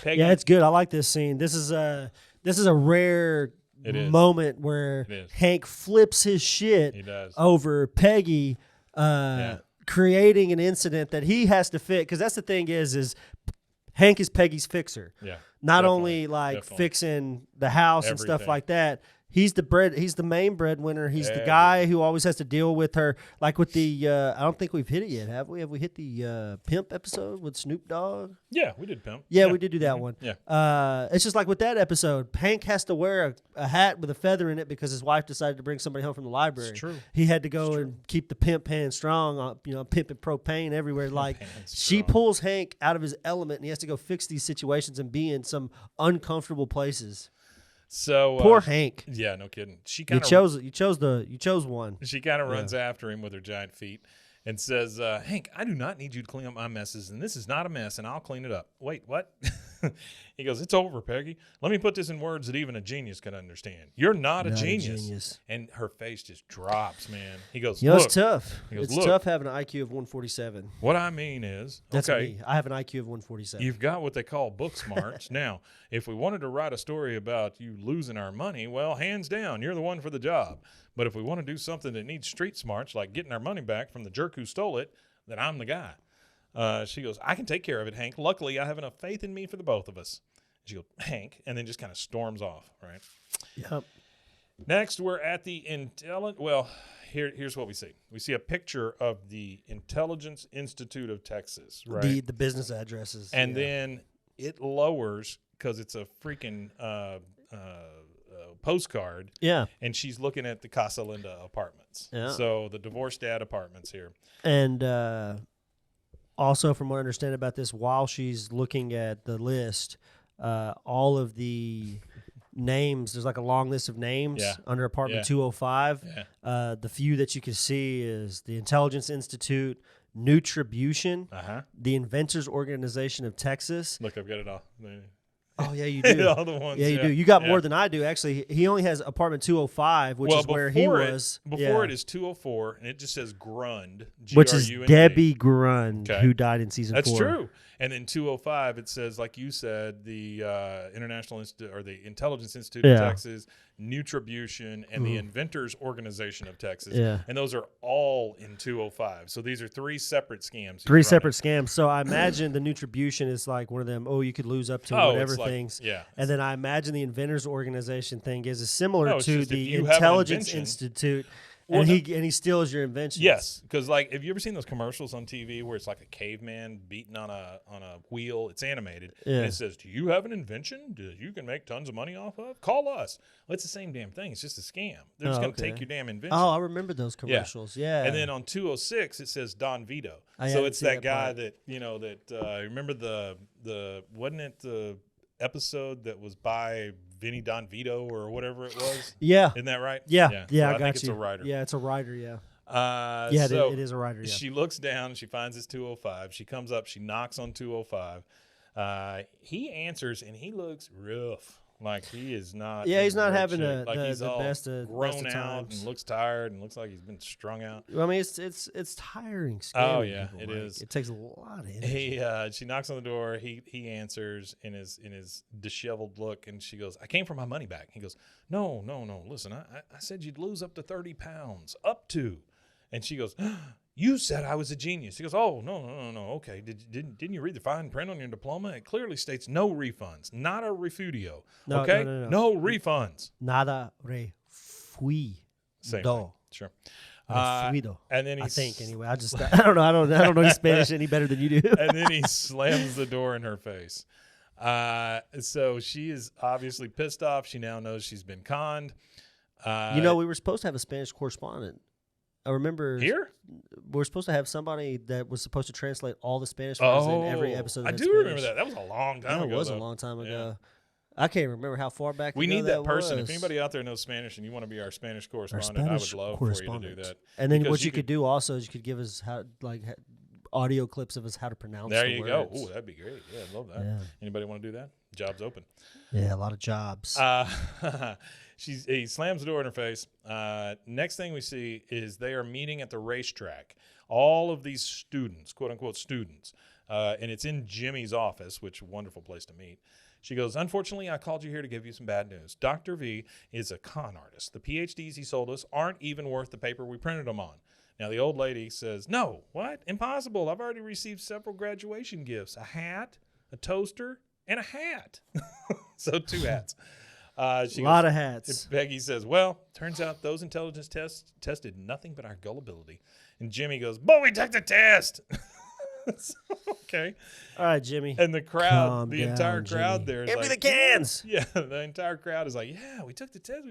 Peggy, yeah, it's good. I like this scene. This is a rare moment where Hank flips his shit over Peggy creating an incident that he has to fix. Because that's the thing is Hank is Peggy's fixer. Yeah. Not only fixing the house and stuff like that. He's the main breadwinner. He's the guy who always has to deal with her. Like with the, I don't think we've hit it yet, have we? Have we hit the Pimp episode with Snoop Dogg? Yeah, we did Pimp. Yeah, we did do that one. Yeah. It's just like with that episode, Hank has to wear a hat with a feather in it because his wife decided to bring somebody home from the library. It's true. He had to go and keep the pimp hand strong, pimping propane everywhere. Like she pulls Hank out of his element, and he has to go fix these situations and be in some uncomfortable places. So poor Hank. Yeah, no kidding. She You chose one. She kind of runs after him with her giant feet and says, "Hank, I do not need you to clean up my messes, and this is not a mess, and I'll clean it up." "Wait, what?" He goes, "It's over, Peggy. Let me put this in words that even a genius can understand. You're not a genius." And her face just drops, man. He goes, "Look." It's tough. He goes, it's tough having an IQ of 147. "What I mean is, That's okay, me. I have an IQ of 147. You've got what they call book smarts. Now, if we wanted to write a story about you losing our money, well, hands down, you're the one for the job. But if we want to do something that needs street smarts, like getting our money back from the jerk who stole it, then I'm the guy." She goes, "I can take care of it, Hank. Luckily, I have enough faith in me for the both of us." She goes, "Hank," and then just kind of storms off, right? Yep. Next, we're at the here's what we see. We see a picture of the Intelligence Institute of Texas, right? The business addresses. And then it lowers because it's a freaking postcard. Yeah. And she's looking at the Casa Linda apartments. Yeah. So the divorced dad apartments here. And also, from what I understand about this, while she's looking at the list, all of the names, there's like a long list of names under apartment 205. Yeah. The few that you can see is the Intelligence Institute, Nutribution, the Inventors Organization of Texas. Look, I've got it all. Oh, yeah, you do. All the ones, yeah, you do. You got more than I do, actually. He only has apartment 205, which is where he was. Before it is 204, and it just says Grund, which is Grund. Debbie Grund, who died in season 4. That's true. And then 205, it says, like you said, the International Institute or the Intelligence Institute of Texas, Nutribution, and the Inventors Organization of Texas. Yeah. And those are all in 205. So these are 3 separate scams. 3 separate scams. So I imagine the Nutribution is like one of them, you could lose up to whatever things. Yeah. And then I imagine the Inventors Organization thing is similar to just the Intelligence Institute. And he steals your inventions. Yes, because like, have you ever seen those commercials on TV where it's like a caveman beating on a wheel? It's animated, and it says, "Do you have an invention that you can make tons of money off of? Call us." Well, it's the same damn thing. It's just a scam. They're just going to take your damn invention. Oh, I remember those commercials. Yeah. And then on 206 it says Don Vito. So it's that guy that remember the wasn't it the episode that was by Vinny Don Vito or whatever it was? Yeah. Isn't that right? Yeah. So I think got it's you. a writer. Yeah, it's a writer, yeah. So it is a writer, yeah. She looks down, she finds his 205. She comes up, she knocks on 205. He answers, and he looks rough. Like he is not. Yeah, he's not having the best of grown out times. and looks tired and looks like he's been strung out. I mean, it's tiring. Oh yeah, it is. is. It takes a lot of energy. She knocks on the door. He answers in his disheveled look, and she goes, "I came for my money back." He goes, "No. Listen, I said you'd lose up to 30 pounds, up to." And she goes, "You said I was a genius." He goes, "Oh, no. Okay, didn't you read the fine print on your diploma? It clearly states no refunds, not a refudio. No, okay, no refunds. Nada refuido. Same thing. Sure. Refuido. And then I think anyway. I don't know. I don't know Spanish any better than you do. And then he slams the door in her face. So she is obviously pissed off. She now knows she's been conned. We were supposed to have a Spanish correspondent. I remember here we're supposed to have somebody that was supposed to translate all the Spanish words in every episode. I do remember that. That was a long time ago. It was a long time ago. I can't remember how far back. We need that person. Was. If anybody out there knows Spanish and you want to be our Spanish correspondent, I would love for you to do that. And then what you could do also is you could give us audio clips of us how to pronounce. There the you words. go. Oh, that'd be great. Yeah, I'd love that. Yeah. Anybody want to do that? Job's open. Yeah, a lot of jobs. He slams the door in her face. Next thing we see is they are meeting at the racetrack. All of these students, quote unquote students, and it's in Jimmy's office, which is a wonderful place to meet. She goes, "Unfortunately, I called you here to give you some bad news. Dr. V is a con artist. The PhDs he sold us aren't even worth the paper we printed them on." Now, the old lady says, "No, what? Impossible. I've already received several graduation gifts, a hat, a toaster, and a hat." So 2 hats. A lot of hats. Peggy says, "Well, turns out those intelligence tests tested nothing but our gullibility." And Jimmy goes, "But we took the test." Okay. All right, Jimmy. And the crowd, Calm the down, entire crowd Jimmy. there is Give me like, the cans. Yeah, the entire crowd is like, "Yeah, we took the test.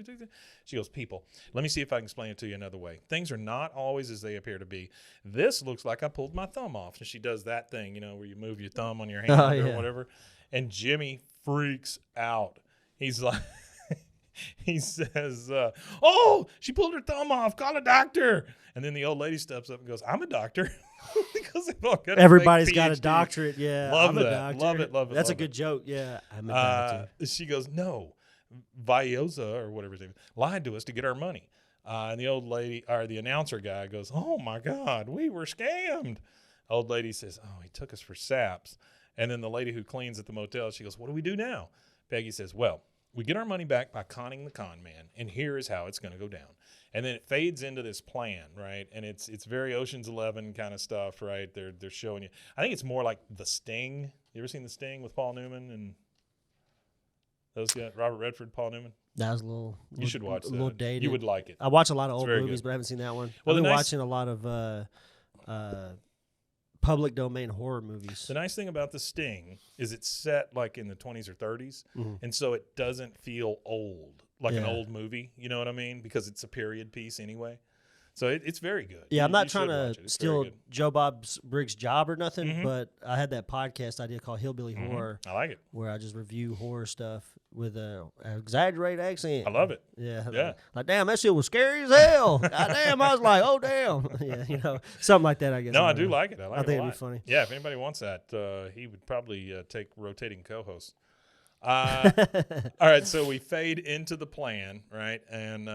She goes, "People, let me see if I can explain it to you another way. Things are not always as they appear to be. This looks like I pulled my thumb off." And she does that thing, where you move your thumb on your hand or whatever. And Jimmy freaks out. He's like, he says, "Oh, she pulled her thumb off. Call a doctor." And then the old lady steps up and goes, "I'm a doctor." Because they've all got everybody's got a doctorate. Yeah, love I'm that. A doctor. Love it. That's a good joke. Yeah, I'm a doctor. She goes, "No, Vioza or whatever his name is, lied to us to get our money." And the old lady, or the announcer guy, goes, "Oh my God, we were scammed." Old lady says, "Oh, he took us for saps." And then the lady who cleans at the motel, she goes, "What do we do now?" Peggy says, "Well, we get our money back by conning the con man, and here is how it's going to go down." And then it fades into this plan, right? And it's very Ocean's 11 kind of stuff, right? They're showing you. I think it's more like The Sting. You ever seen The Sting with Paul Newman and those guys, Robert Redford, Paul Newman? That was a little. You should watch that. A little dated. You would like it. I watch a lot of It's old very movies, good. but I haven't seen that one. Well, I've been the nice- watching a lot of public domain horror movies. The nice thing about The Sting is it's set like in the 20s or 30s, and so it doesn't feel old. like an Yeah. old movie. You know what I mean? Because it's a period piece anyway. So it's very good. Yeah, I'm You not should trying watch to it. It's steal very good. Joe Bob Briggs' job or nothing, Mhm. but I had that podcast idea called Hillbilly Mhm. Horror, I like it. where I just review horror stuff with an exaggerated accent. I love it. Yeah, Yeah. like damn, that shit was scary as hell. God damn, I was like, oh damn, yeah, something like that. I guess. No, I don't do know. like it. I like I it think a it'd lot. be funny. Yeah, if anybody wants that, he would probably take rotating co-hosts. All right, so we fade into the plan, right? And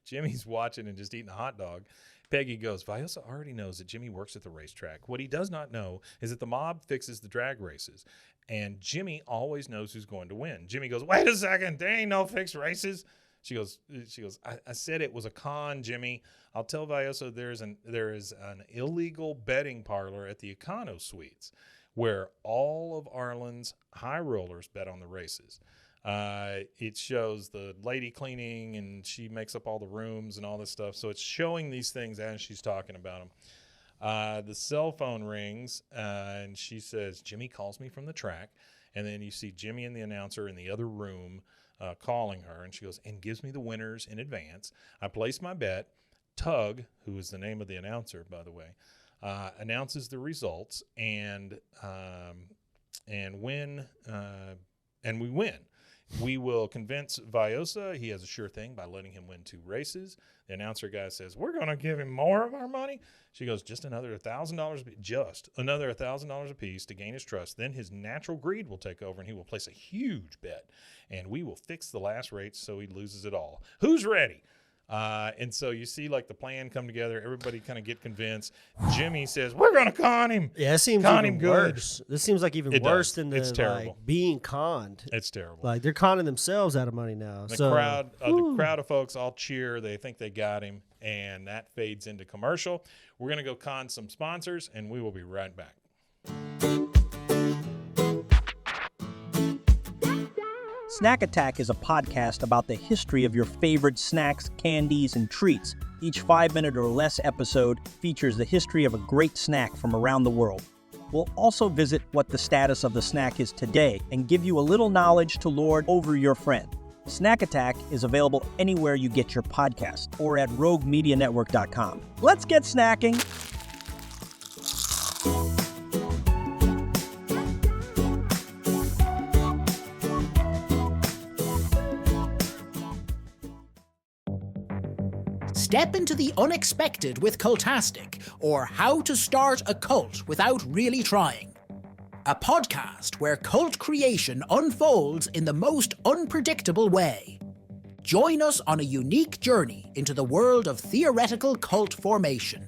Jimmy's watching and just eating a hot dog. Peggy goes, Viosa already knows that Jimmy works at the racetrack. What he does not know is that the mob fixes the drag races. And Jimmy always knows who's going to win. Jimmy goes, wait a second, there ain't no fixed races. She goes, I said it was a con, Jimmy. I'll tell Viosa there is an illegal betting parlor at the Econo Suites where all of Arlen's high rollers bet on the races. It shows the lady cleaning, and she makes up all the rooms and all this stuff. So it's showing these things as she's talking about them. The cell phone rings, and she says, Jimmy calls me from the track. And then you see Jimmy and the announcer in the other room calling her. And she goes, and gives me the winners in advance. I place my bet. Tug, who is the name of the announcer, by the way, announces the results, and win, and we win. We will convince Viosa he has a sure thing by letting him win 2 races. The announcer guy says, we're going to give him more of our money. She goes, just another $1,000 apiece to gain his trust. Then his natural greed will take over, and he will place a huge bet, and we will fix the last race so he loses it all. Who's ready? And so you see like the plan come together. Everybody kind of get convinced. Jimmy says, we're going to con him. Yeah, it seems Con even him good. worse. This seems like even It worse does. than It's terrible. like being conned. It's terrible. Like they're conning themselves out of money now. The so crowd of folks all cheer. They think they got him, and that fades into commercial. We're going to go con some sponsors, and we will be right back. Snack Attack is a podcast about the history of your favorite snacks, candies, and treats. Each 5-minute or less episode features the history of a great snack from around the world. We'll also visit what the status of the snack is today and give you a little knowledge to lord over your friend. Snack Attack is available anywhere you get your podcast or at roguemedianetwork.com. Let's get snacking! Step into the unexpected with Cultastic, or How to Start a Cult Without Really Trying. A podcast where cult creation unfolds in the most unpredictable way. Join us on a unique journey into the world of theoretical cult formation.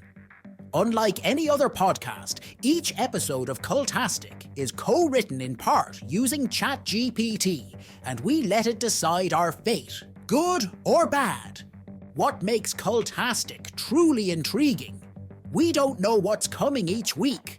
Unlike any other podcast, each episode of Cultastic is co-written in part using ChatGPT, and we let it decide our fate, good or bad. What makes Cultastic truly intriguing? We don't know what's coming each week.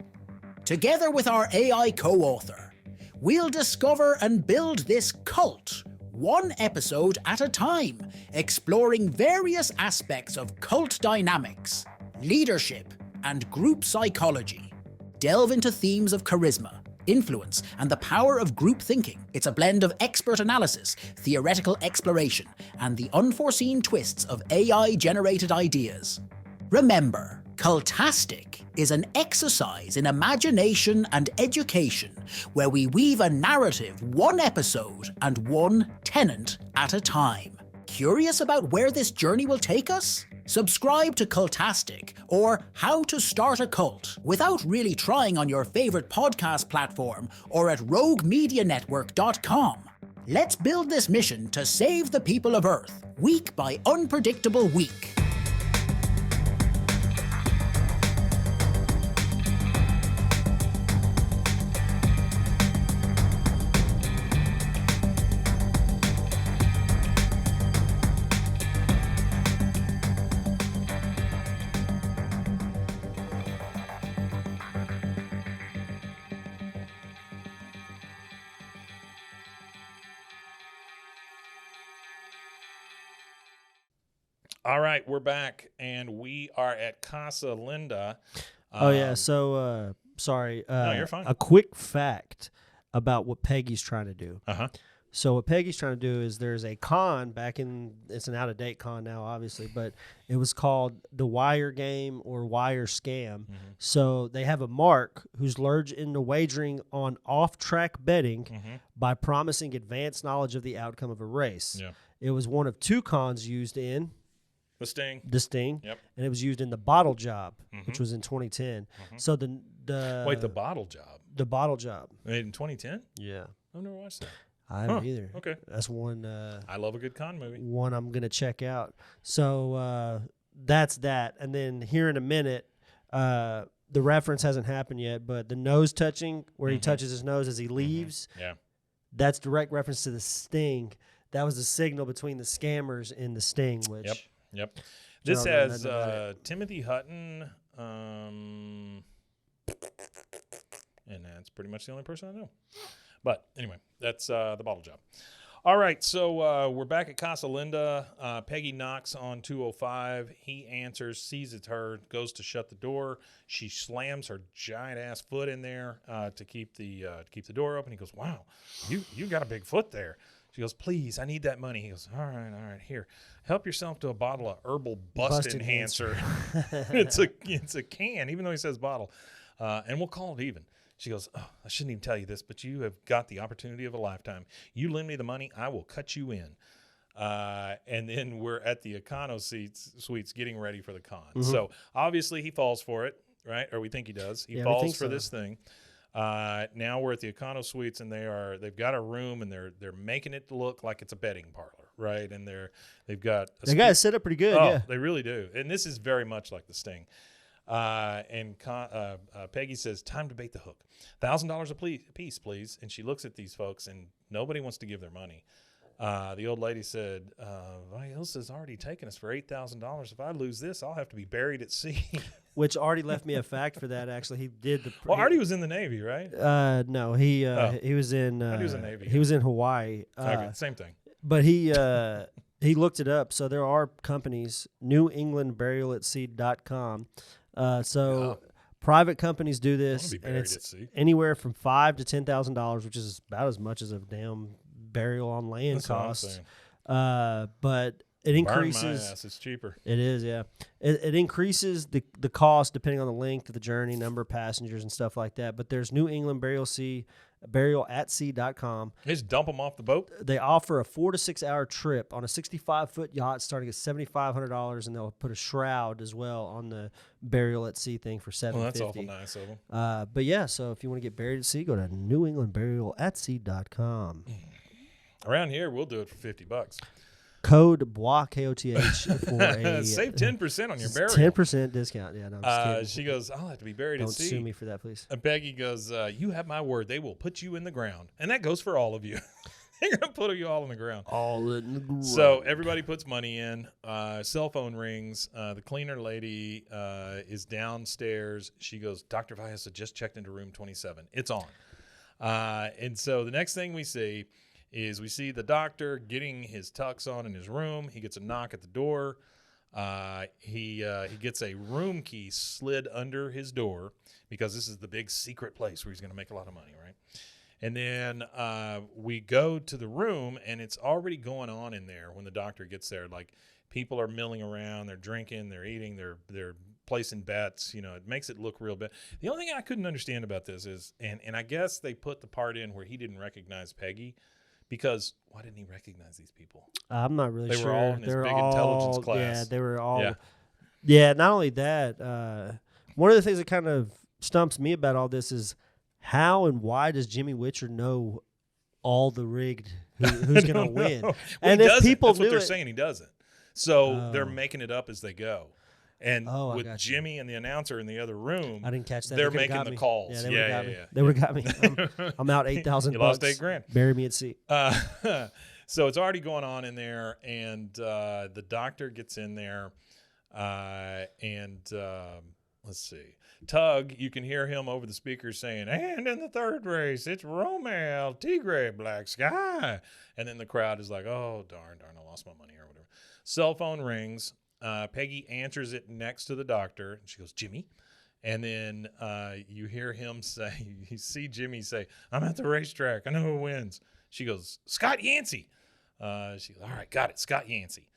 Together with our AI co-author, we'll discover and build this cult, one episode at a time, exploring various aspects of cult dynamics, leadership, and group psychology. Delve into themes of charisma, influence, and the power of group thinking. It's a blend of expert analysis, theoretical exploration, and the unforeseen twists of AI-generated ideas. Remember, Cultastic is an exercise in imagination and education where we weave a narrative one episode and one tenant at a time. Curious about where this journey will take us? Subscribe to Cultastic or How to Start a Cult without really trying on your favorite podcast platform or at roguemedianetwork.com. Let's build this mission to save the people of Earth, week by unpredictable week. All right, we're back, and we are at Casa Linda. Oh yeah. So sorry. No, you're fine. A quick fact about what Peggy's trying to do. Uh-huh. So what Peggy's trying to do is there's a con back in, it's an out-of-date con now, obviously, but it was called the Wire Game or Wire Scam. So they have a mark who's lured into wagering on off-track betting by promising advanced knowledge of the outcome of a race. Yeah. It was one of 2 cons used in The Sting. and it was used in the Bottle Job, which was in 2010. So the Wait, the Bottle Job. The Bottle Job. Made in 2010? Yeah. I've never watched that. I haven't either. Okay. That's one. I love a good con movie. One I'm gonna check out. So that's that. And then here in a minute, the reference hasn't happened yet, but the nose touching, where he touches his nose as he leaves, Yeah. that's direct reference to the Sting. That was the signal between the scammers and the Sting. Which Yep. This General has Timothy Hutton, and that's pretty much the only person I know. But anyway, that's the Bottle Job. All right, so we're back at Casa Linda. Peggy knocks on 205. He answers, sees it's her, goes to shut the door. She slams her giant ass foot in there to keep the door open. He goes, "Wow, you got a big foot there." She goes, "Please, I need that money." He goes, all right, here, help yourself to a bottle of herbal bust enhancer. It's a can, even though he says bottle, and we'll call it even. She goes, "Oh, I shouldn't even tell you this, but you have got the opportunity of a lifetime. You lend me the money, I will cut you in." And then we're at the Econo Suites getting ready for the con. So obviously he falls for it, right? Or we think he does. He falls for this thing. Now we're at the Econo Suites, and they've got a room, and they're making it look like it's a betting parlor, right? And they've got the guys set up pretty good. Oh, Yeah, they really do. And this is very much like the Sting. And Peggy says, "Time to bait the hook. $1,000 a piece, please." And she looks at these folks, and nobody wants to give their money. The old lady said, "Ilsa's already taken us for $8,000. If I lose this, I'll have to be buried at sea." which Artie left me a fact for that. Actually, he did the. Well, Artie was in the Navy, right? No, he was in. He was in Navy. He was in Hawaii. Okay, same thing. But he looked it up. So there are companies, NewEnglandBurialAtSea.com. Private companies do this, and it's anywhere from $5,000 to $10,000, which is about as much as a damn burial on land costs. But it increases. Burn my ass, it's cheaper. It is, yeah. It increases the cost depending on the length of the journey, number of passengers, and stuff like that. But there's New England BurialAtSea.com. They just dump them off the boat? They offer a 4 to 6 hour trip on a 65-foot yacht starting at $7,500, and they'll put a shroud as well on the burial at sea thing for $750. Well, that's awful nice of them. But yeah, so if you want to get buried at sea, go to NewEnglandBurialAtSea.com. Around here, we'll do it for $50. Code BOIS, KOTH, for a save 10% on your burial. 10% discount. Yeah, no, I'm just kidding. She goes, "I'll have to be buried at sea." Don't sue me for that, please. And Peggy goes, "You have my word. They will put you in the ground." And that goes for all of you. They're going to put you all in the ground. All in the ground. So everybody puts money in. Cell phone rings. The cleaner lady is downstairs. She goes, "Dr. Vyasa just checked into room 27. It's on." And so the next thing we see is we see the doctor getting his tux on in his room. He gets a knock at the door. He gets a room key slid under his door because this is the big secret place where he's going to make a lot of money, right? And then we go to the room, and it's already going on in there when the doctor gets there. Like, people are milling around, they're drinking, they're eating, they're placing bets. You know, it makes it look real bad. The only thing I couldn't understand about this is, and I guess they put the part in where he didn't recognize Peggy. Because why didn't he recognize these people? I'm not really sure. They were all in his big intelligence class. Yeah, they were all. Yeah, not only that, one of the things that kind of stumps me about all this is how and why does Jimmy Witcher know all the rigged who's going to win? Well, and if people that's knew what they're it, saying, he doesn't. So they're making it up as they go. And with Jimmy and the announcer in the other room, I didn't catch that. They're making the calls. Yeah, they would have got me. They would have got me. I'm out $8,000. You lost $8,000. Bury me at sea. So it's already going on in there, and the doctor gets in there, and let's see. Tug, you can hear him over the speakers saying, "And in the third race, it's Romel Tigre Black Sky." And then the crowd is like, "Oh, darn, I lost my money," or whatever. Cell phone rings. Peggy answers it next to the doctor, and she goes, "Jimmy." And then you hear him say, you see Jimmy say, "I'm at the racetrack. I know who wins." She goes, Scott Yancey. She goes, all right, got it, Scott Yancey.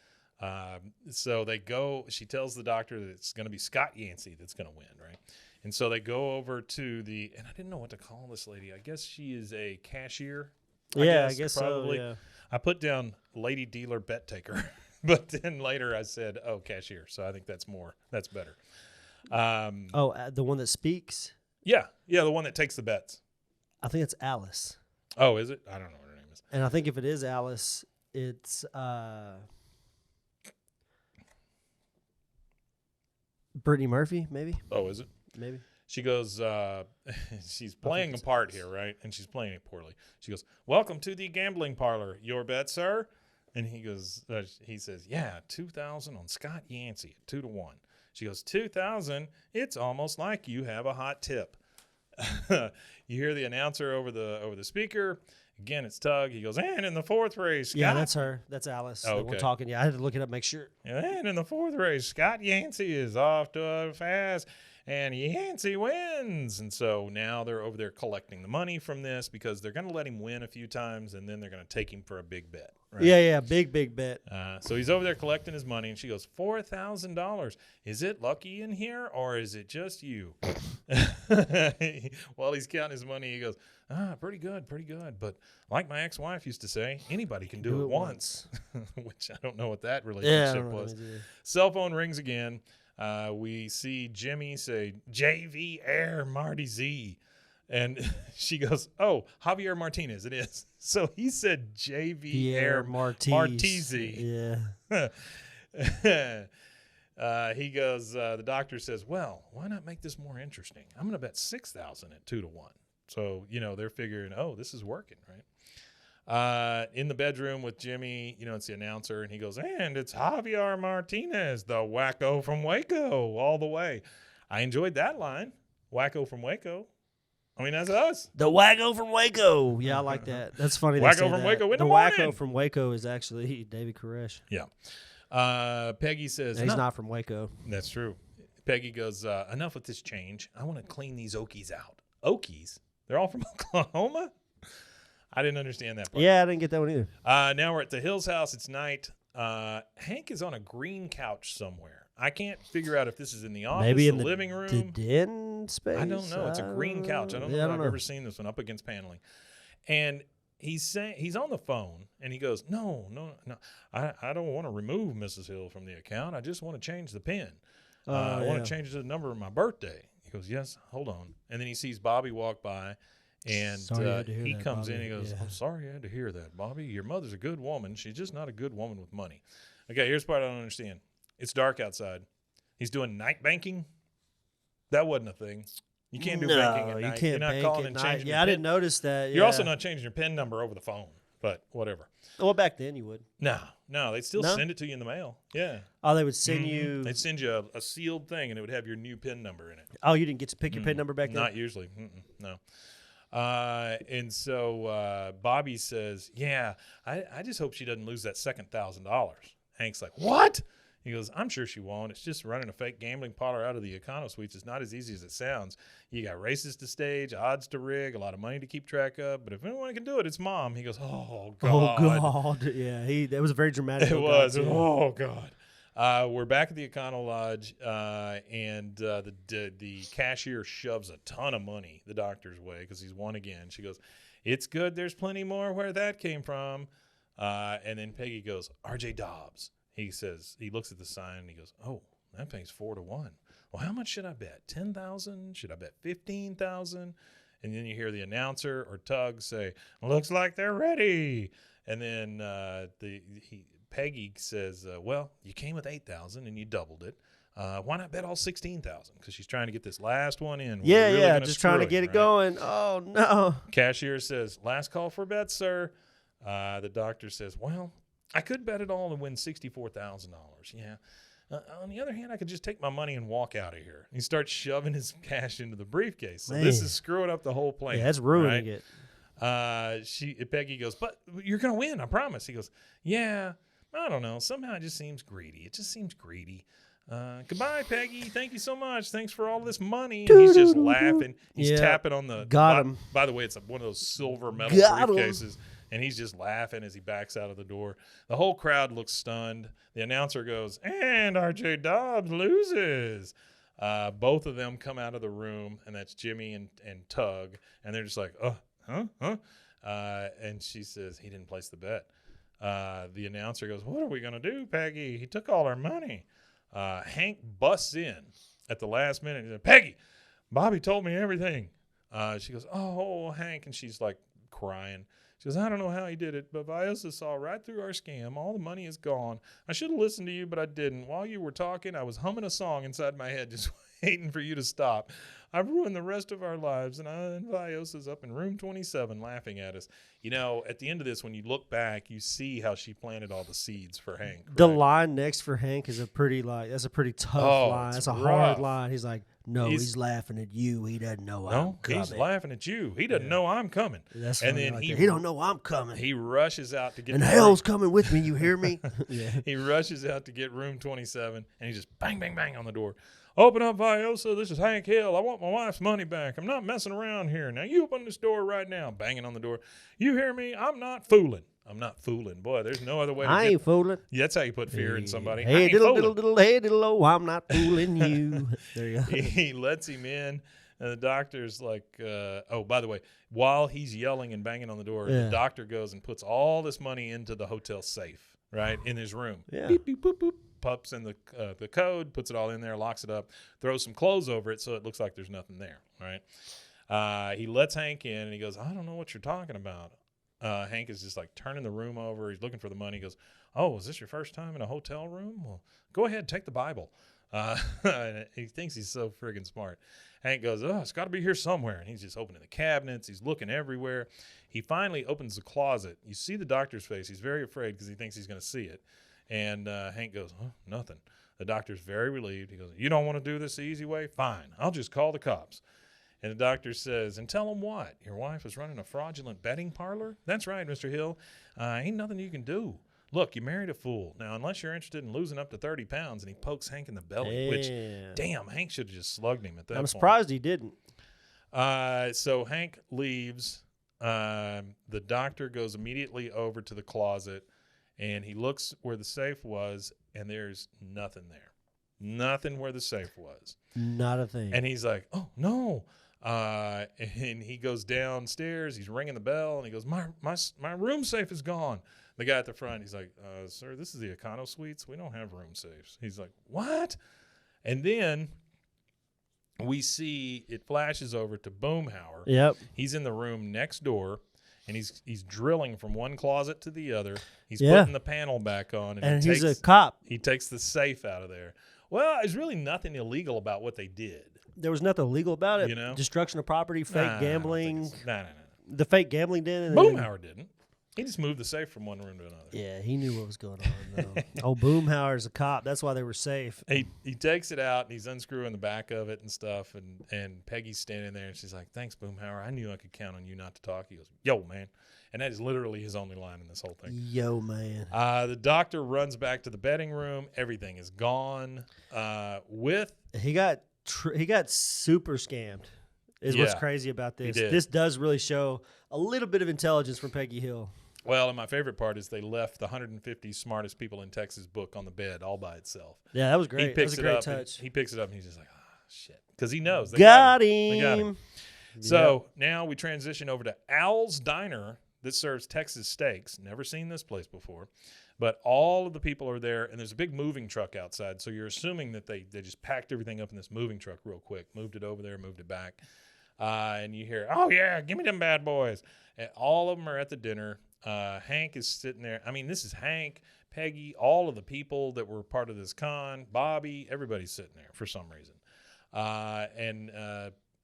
So they go, she tells the doctor that it's going to be Scott Yancey that's going to win, right? And so they go over to and I didn't know what to call this lady. I guess she is a cashier. I guess probably. So, yeah. I put down lady dealer bet taker, but then later I said, oh, cashier. So I think that's better. The one that speaks? Yeah, the one that takes the bets. I think it's Alice. Oh, is it? I don't know what her name is. And I think if it is Alice, it's Brittany Murphy, maybe. Oh, is it? Maybe. She goes, she's playing a part here, right? And she's playing it poorly. She goes, welcome to the gambling parlor. Your bet, sir? And he goes, he says, yeah, 2,000 on Scott Yancey at 2-1. She goes, 2,000? It's almost like you have a hot tip. You hear the announcer over the speaker. Again, it's Tug. He goes, and in the fourth race, Scott. Yeah, that's her. That's Alice. Oh, okay. We're talking. Yeah, I had to look it up, make sure. And in the fourth race, Scott Yancey is off to a fast, and Yancey wins. And so now they're over there collecting the money from this because they're going to let him win a few times, and then they're going to take him for a big bet. Right? Yeah, big bet. So he's over there collecting his money, and she goes, $4,000. Is it lucky in here, or is it just you? While he's counting his money, he goes, pretty good. But like my ex-wife used to say, anybody can do it once. Which I don't know what that relationship was. Cell phone rings again. We see Jimmy say, JV Air Marty Z. And she goes, oh, Javier Martinez, it is. So he said JV Air Martizi. Yeah. He goes, the doctor says, well, why not make this more interesting? I'm going to bet 6,000 at 2-1. So, they're figuring, oh, this is working, right? In the bedroom with Jimmy, it's the announcer, and he goes, and it's Javier Martinez, the wacko from Waco, all the way. I enjoyed that line, wacko from Waco. I mean, that's us. The wacko from Waco. Yeah, I like that. That's funny. Wacko from Waco in the morning. Wacko from Waco is actually David Koresh. Yeah. Peggy says, he's not from Waco. That's true. Peggy goes, enough with this change. I want to clean these Okies out. Okies? They're all from Oklahoma? I didn't understand that part. Yeah, I didn't get that one either. Now we're at the Hills house. It's night. Hank is on a green couch somewhere. I can't figure out if this is in the office, maybe in the living room. The den space? I don't know. It's a green couch. I don't know if I've ever seen this one up against paneling. And he's on the phone, and he goes, no. I don't want to remove Mrs. Hill from the account. I just want to change the PIN. I want to change the number of my birthday. He goes, yes, hold on. And then he sees Bobby walk by, and he comes in and he goes, I'm sorry I had to hear that, Bobby. Your mother's a good woman. She's just not a good woman with money. Okay, here's the part I don't understand. It's dark outside. He's doing night banking. That wasn't a thing. You can't do banking at night. You're not calling and changing your PIN. I didn't notice that. Yeah. You're also not changing your PIN number over the phone, but whatever. Well, back then you would. No, they'd still send it to you in the mail. Yeah. Oh, they would send you. They'd send you a sealed thing, and it would have your new PIN number in it. Oh, you didn't get to pick your PIN number back then? Not usually. No. And so Bobby says, yeah, I just hope she doesn't lose that second $1,000. Hank's like, what? He goes, I'm sure she won't. It's just running a fake gambling parlor out of the Econo Suites. It's not as easy as it sounds. You got races to stage, odds to rig, a lot of money to keep track of. But if anyone can do it, it's Mom. He goes, oh, God. Oh, God. Yeah, that was a very dramatic. It was. Oh, God. We're back at the Econo Lodge, and the cashier shoves a ton of money the doctor's way because he's won again. She goes, it's good. There's plenty more where that came from. And then Peggy goes, R.J. Dobbs. He says, he looks at the sign and he goes, oh, that pays 4-1. Well, how much should I bet? 10,000? Should I bet 15,000? And then you hear the announcer or Tug say, looks like they're ready. And then Peggy says, well, you came with 8,000 and you doubled it. Why not bet all 16,000? Because she's trying to get this last one in. Yeah, just trying to get it going. Oh, no. Cashier says, last call for bets, sir. The doctor says, well, I could bet it all and win $64,000. Yeah. On the other hand, I could just take my money and walk out of here. He starts shoving his cash into the briefcase. So this is screwing up the whole plan. Yeah, that's ruining it. Peggy goes, but you're going to win, I promise. He goes, yeah, I don't know. Somehow it just seems greedy. It just seems greedy. Goodbye, Peggy. Thank you so much. Thanks for all this money. And he's just laughing. He's tapping on the. Got him. By the way, it's one of those silver metal briefcases. and he's just laughing as he backs out of the door. The whole crowd looks stunned. The announcer goes, and R.J. Dobbs loses. Both of them come out of the room, and that's Jimmy and Tug, and they're just like, huh? And she says, he didn't place the bet. The announcer goes, what are we going to do, Peggy? He took all our money. Hank busts in at the last minute. He said, Peggy, Bobby told me everything. She goes, oh, Hank. And she's like crying. She goes, I don't know how he did it, but Viosa saw right through our scam. All the money is gone. I should have listened to you, but I didn't. While you were talking, I was humming a song inside my head, just waiting for you to stop. I've ruined the rest of our lives, and Viosa's up in room 27 laughing at us. You know, at the end of this, when you look back, you see how she planted all the seeds for Hank. The right? line next for Hank is a pretty that's a pretty tough line. That's a rough. hard line. He's like, no, he's laughing at you. He doesn't know I'm coming. He's laughing at you. He doesn't know I'm coming. That's and funny then right he there. He don't know I'm coming. He rushes out to get and hell's coming with me. You hear me? Yeah. He rushes out to get room 27, and he just bang, bang, bang on the door. Open up, Viosa. This is Hank Hill. I want my wife's money back. I'm not messing around here. Now, you open this door right now. Banging on the door. You hear me? I'm not fooling. I'm not fooling. Boy, there's no other way to I ain't fooling. Yeah, that's how you put fear in somebody. Hey, diddle, hey, diddle, oh, I'm not fooling you. There you go. He lets him in, and the doctor's like, oh, by the way, while he's yelling and banging on the door, the doctor goes and puts all this money into the hotel safe, right, in his room. Yeah. Beep, beep, boop, boop. Pups in the code, puts it all in there, locks it up, throws some clothes over it so it looks like there's nothing there, right? He lets Hank in, and he goes, I don't know what you're talking about. Hank is just like turning the room over. He's looking for the money. He goes, oh, is this your first time in a hotel room? Well, go ahead, take the Bible. And he thinks he's so friggin' smart. Hank goes, oh, it's got to be here somewhere. And he's just opening the cabinets. He's looking everywhere. He finally opens the closet. You see the doctor's face. He's very afraid because he thinks he's going to see it. And Hank goes, oh, nothing. The doctor's very relieved. He goes, you don't want to do this the easy way? Fine. I'll just call the cops. And the doctor says, and tell them what? Your wife is running a fraudulent betting parlor? That's right, Mr. Hill. Ain't nothing you can do. Look, you married a fool. Now, unless you're interested in losing up to 30 pounds, and he pokes Hank in the belly, which, damn, Hank should have just slugged him at that point. I'm surprised he didn't. So Hank leaves. The doctor goes immediately over to the closet, and he looks where the safe was, and there's nothing there. Nothing where the safe was. Not a thing. And he's like, oh, no. And he goes downstairs. He's ringing the bell, and he goes, my room safe is gone. The guy at the front, he's like, sir, this is the Econo Suites. We don't have room safes. He's like, what? And then we see it flashes over to Boomhauer. Yep. He's in the room next door. And he's drilling from one closet to the other. He's putting the panel back on. And he's a cop. He takes the safe out of there. Well, there's really nothing illegal about what they did. There was nothing illegal about it. You know? Destruction of property, fake gambling. No. The fake gambling did. Boomhauer didn't. He just moved the safe from one room to another. Yeah, he knew what was going on. Oh, Boomhauer's a cop. That's why they were safe. He takes it out, and he's unscrewing the back of it and stuff, and Peggy's standing there, and she's like, thanks, Boomhauer. I knew I could count on you not to talk. He goes, yo, man. And that is literally his only line in this whole thing. Yo, man. The doctor runs back to the betting room. Everything is gone. He got super scammed is what's crazy about this. This does really show a little bit of intelligence from Peggy Hill. Well, and my favorite part is they left the 150 smartest people in Texas book on the bed all by itself. Yeah, that was great. He picks that was a great touch. He picks it up, and he's just like, oh, shit. Because he knows. They got him. They got him. So now we transition over to Al's Diner that serves Texas steaks. Never seen this place before. But all of the people are there, and there's a big moving truck outside. So you're assuming that they just packed everything up in this moving truck real quick, moved it over there, moved it back. And you hear, oh, yeah, give me them bad boys. And all of them are at the dinner. Hank is sitting there. I mean, this is Hank, Peggy, all of the people that were part of this con, Bobby, everybody's sitting there for some reason. And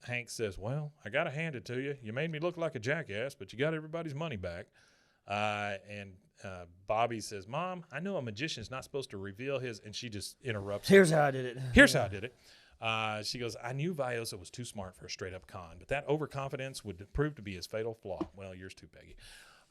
Hank says, well, I got to hand it to you. You made me look like a jackass, but you got everybody's money back. And Bobby says, Mom, I know a magician's not supposed to reveal his, and she just interrupts. Here's how I did it. Here's how I did it. She goes, I knew Viosa was too smart for a straight-up con, but that overconfidence would prove to be his fatal flaw. Well, yours too, Peggy.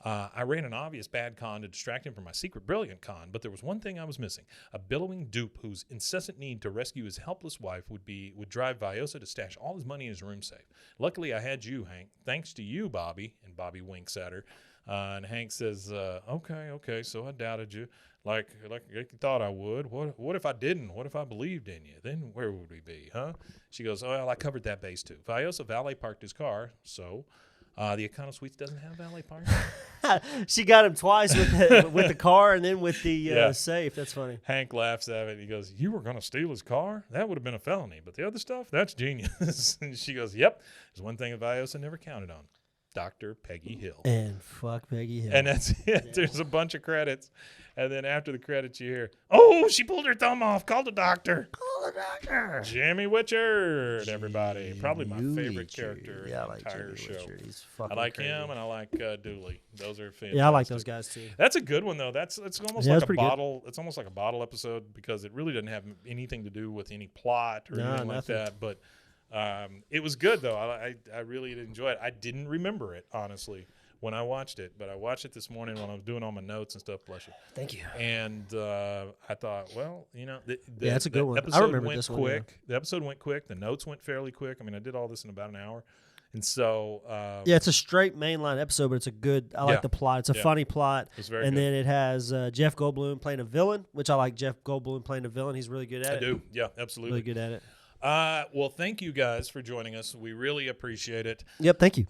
I ran an obvious bad con to distract him from my secret brilliant con, but there was one thing I was missing. A billowing dupe whose incessant need to rescue his helpless wife would drive Viosa to stash all his money in his room safe. Luckily, I had you, Hank. Thanks to you, Bobby, and Bobby winks at her. And Hank says, okay, so I doubted you. Like you thought I would. What if I didn't? What if I believed in you? Then where would we be, huh? She goes, oh, well, I covered that base too. Viosa valet parked his car, so the Econo Suites doesn't have valet parking. She got him twice with the car and then with the safe. That's funny. Hank laughs at it. He goes, you were going to steal his car? That would have been a felony. But the other stuff, that's genius. And she goes, yep. There's one thing Viosa never counted on. Dr. Peggy Hill. And fuck Peggy Hill. And that's it. Yeah. There's a bunch of credits. And then after the credits, you hear, oh, she pulled her thumb off. Call the doctor. Call the doctor. Jimmy Witchard, everybody. Probably my favorite character in the entire show. He's fucking I like crazy. him, and I like Dooley. Those are fantastic. Yeah, I like those guys too. That's a good one, though. It's almost like a bottle. It's almost like a bottle episode because it really doesn't have anything to do with any plot or anything like that. But it was good, though. I really did enjoy it. I didn't remember it, honestly, when I watched it, but I watched it this morning when I was doing all my notes and stuff. Bless you. Thank you. And I thought, well, that's a good one. Episode I remember went this quick. one. Yeah. The episode went quick. The notes went fairly quick. I mean, I did all this in about an hour. And so it's a straight mainline episode, but it's a good. I like the plot. It's a funny plot. It's very and good. then it has Jeff Goldblum playing a villain, which I like. Jeff Goldblum playing a villain. He's really good at it. I do. Yeah, absolutely. Really good at it. Well, thank you guys for joining us. We really appreciate it. Yep, thank you.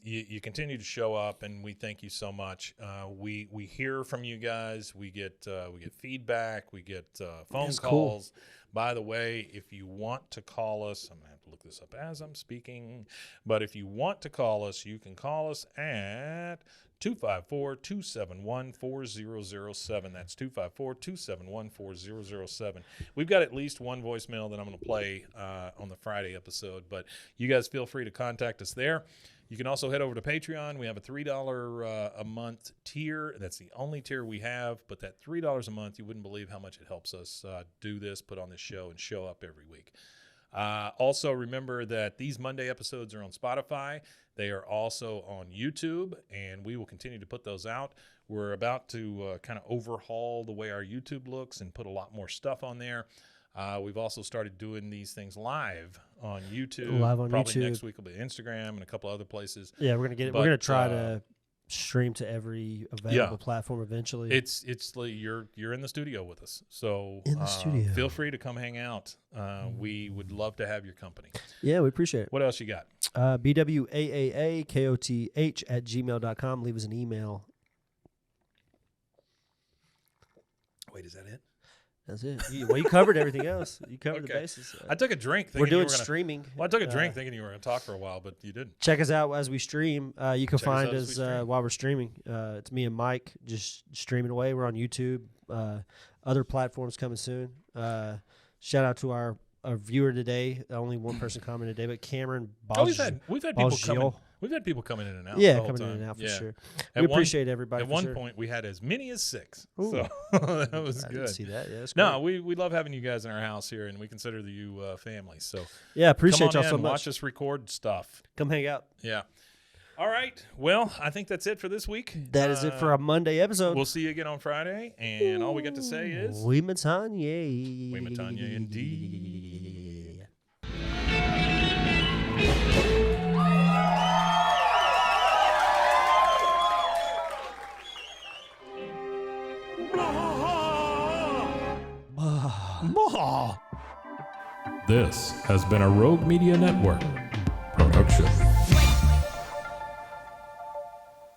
You continue to show up, and we thank you so much. We hear from you guys. We get feedback. We get phone calls. Cool. By the way, if you want to call us, I'm going to have to look this up as I'm speaking, but if you want to call us, you can call us at 254-271-4007. That's 254-271-4007. We've got at least one voicemail that I'm going to play on the Friday episode, but you guys feel free to contact us there. You can also head over to Patreon. We have a $3 a month tier. That's the only tier we have, but that $3 a month, you wouldn't believe how much it helps us do this, put on this show, and show up every week. Also, remember that these Monday episodes are on Spotify. They are also on YouTube, and we will continue to put those out. We're about to kind of overhaul the way our YouTube looks and put a lot more stuff on there. We've also started doing these things live on YouTube. Probably YouTube. Next week will be Instagram and a couple other places. Yeah, we're gonna try to stream to every available platform eventually. It's like you're in the studio with us, so in the studio. Feel free to come hang out. We would love to have your company. Yeah, we appreciate it. What else you got? bwaaaakoth@gmail.com. Leave us an email. Wait, is that it? That's it. You covered everything else. You covered the bases. I took a drink thinking we're doing you were gonna, streaming. Well, I took a drink thinking you were going to talk for a while, but you didn't. Check us out as we stream. You can find us while we're streaming. It's me and Mike just streaming away. We're on YouTube. Other platforms coming soon. Shout out to our viewer today. Only one person commented today, but Cameron Balgio. We've had people coming. We've had people coming in and out. Yeah, coming in and out for sure. We appreciate everybody. At one point, we had as many as 6. Ooh. So that was good. I didn't see that. Yeah, that's no, we love having you guys in our house here, and we consider you family. So yeah, appreciate y'all so much. Watch us record stuff. Come hang out. Yeah. All right. Well, I think that's it for this week. That is it for a Monday episode. We'll see you again on Friday, and all we got to say is We Matanya. We Matanya indeed. This has been a Rogue Media Network production.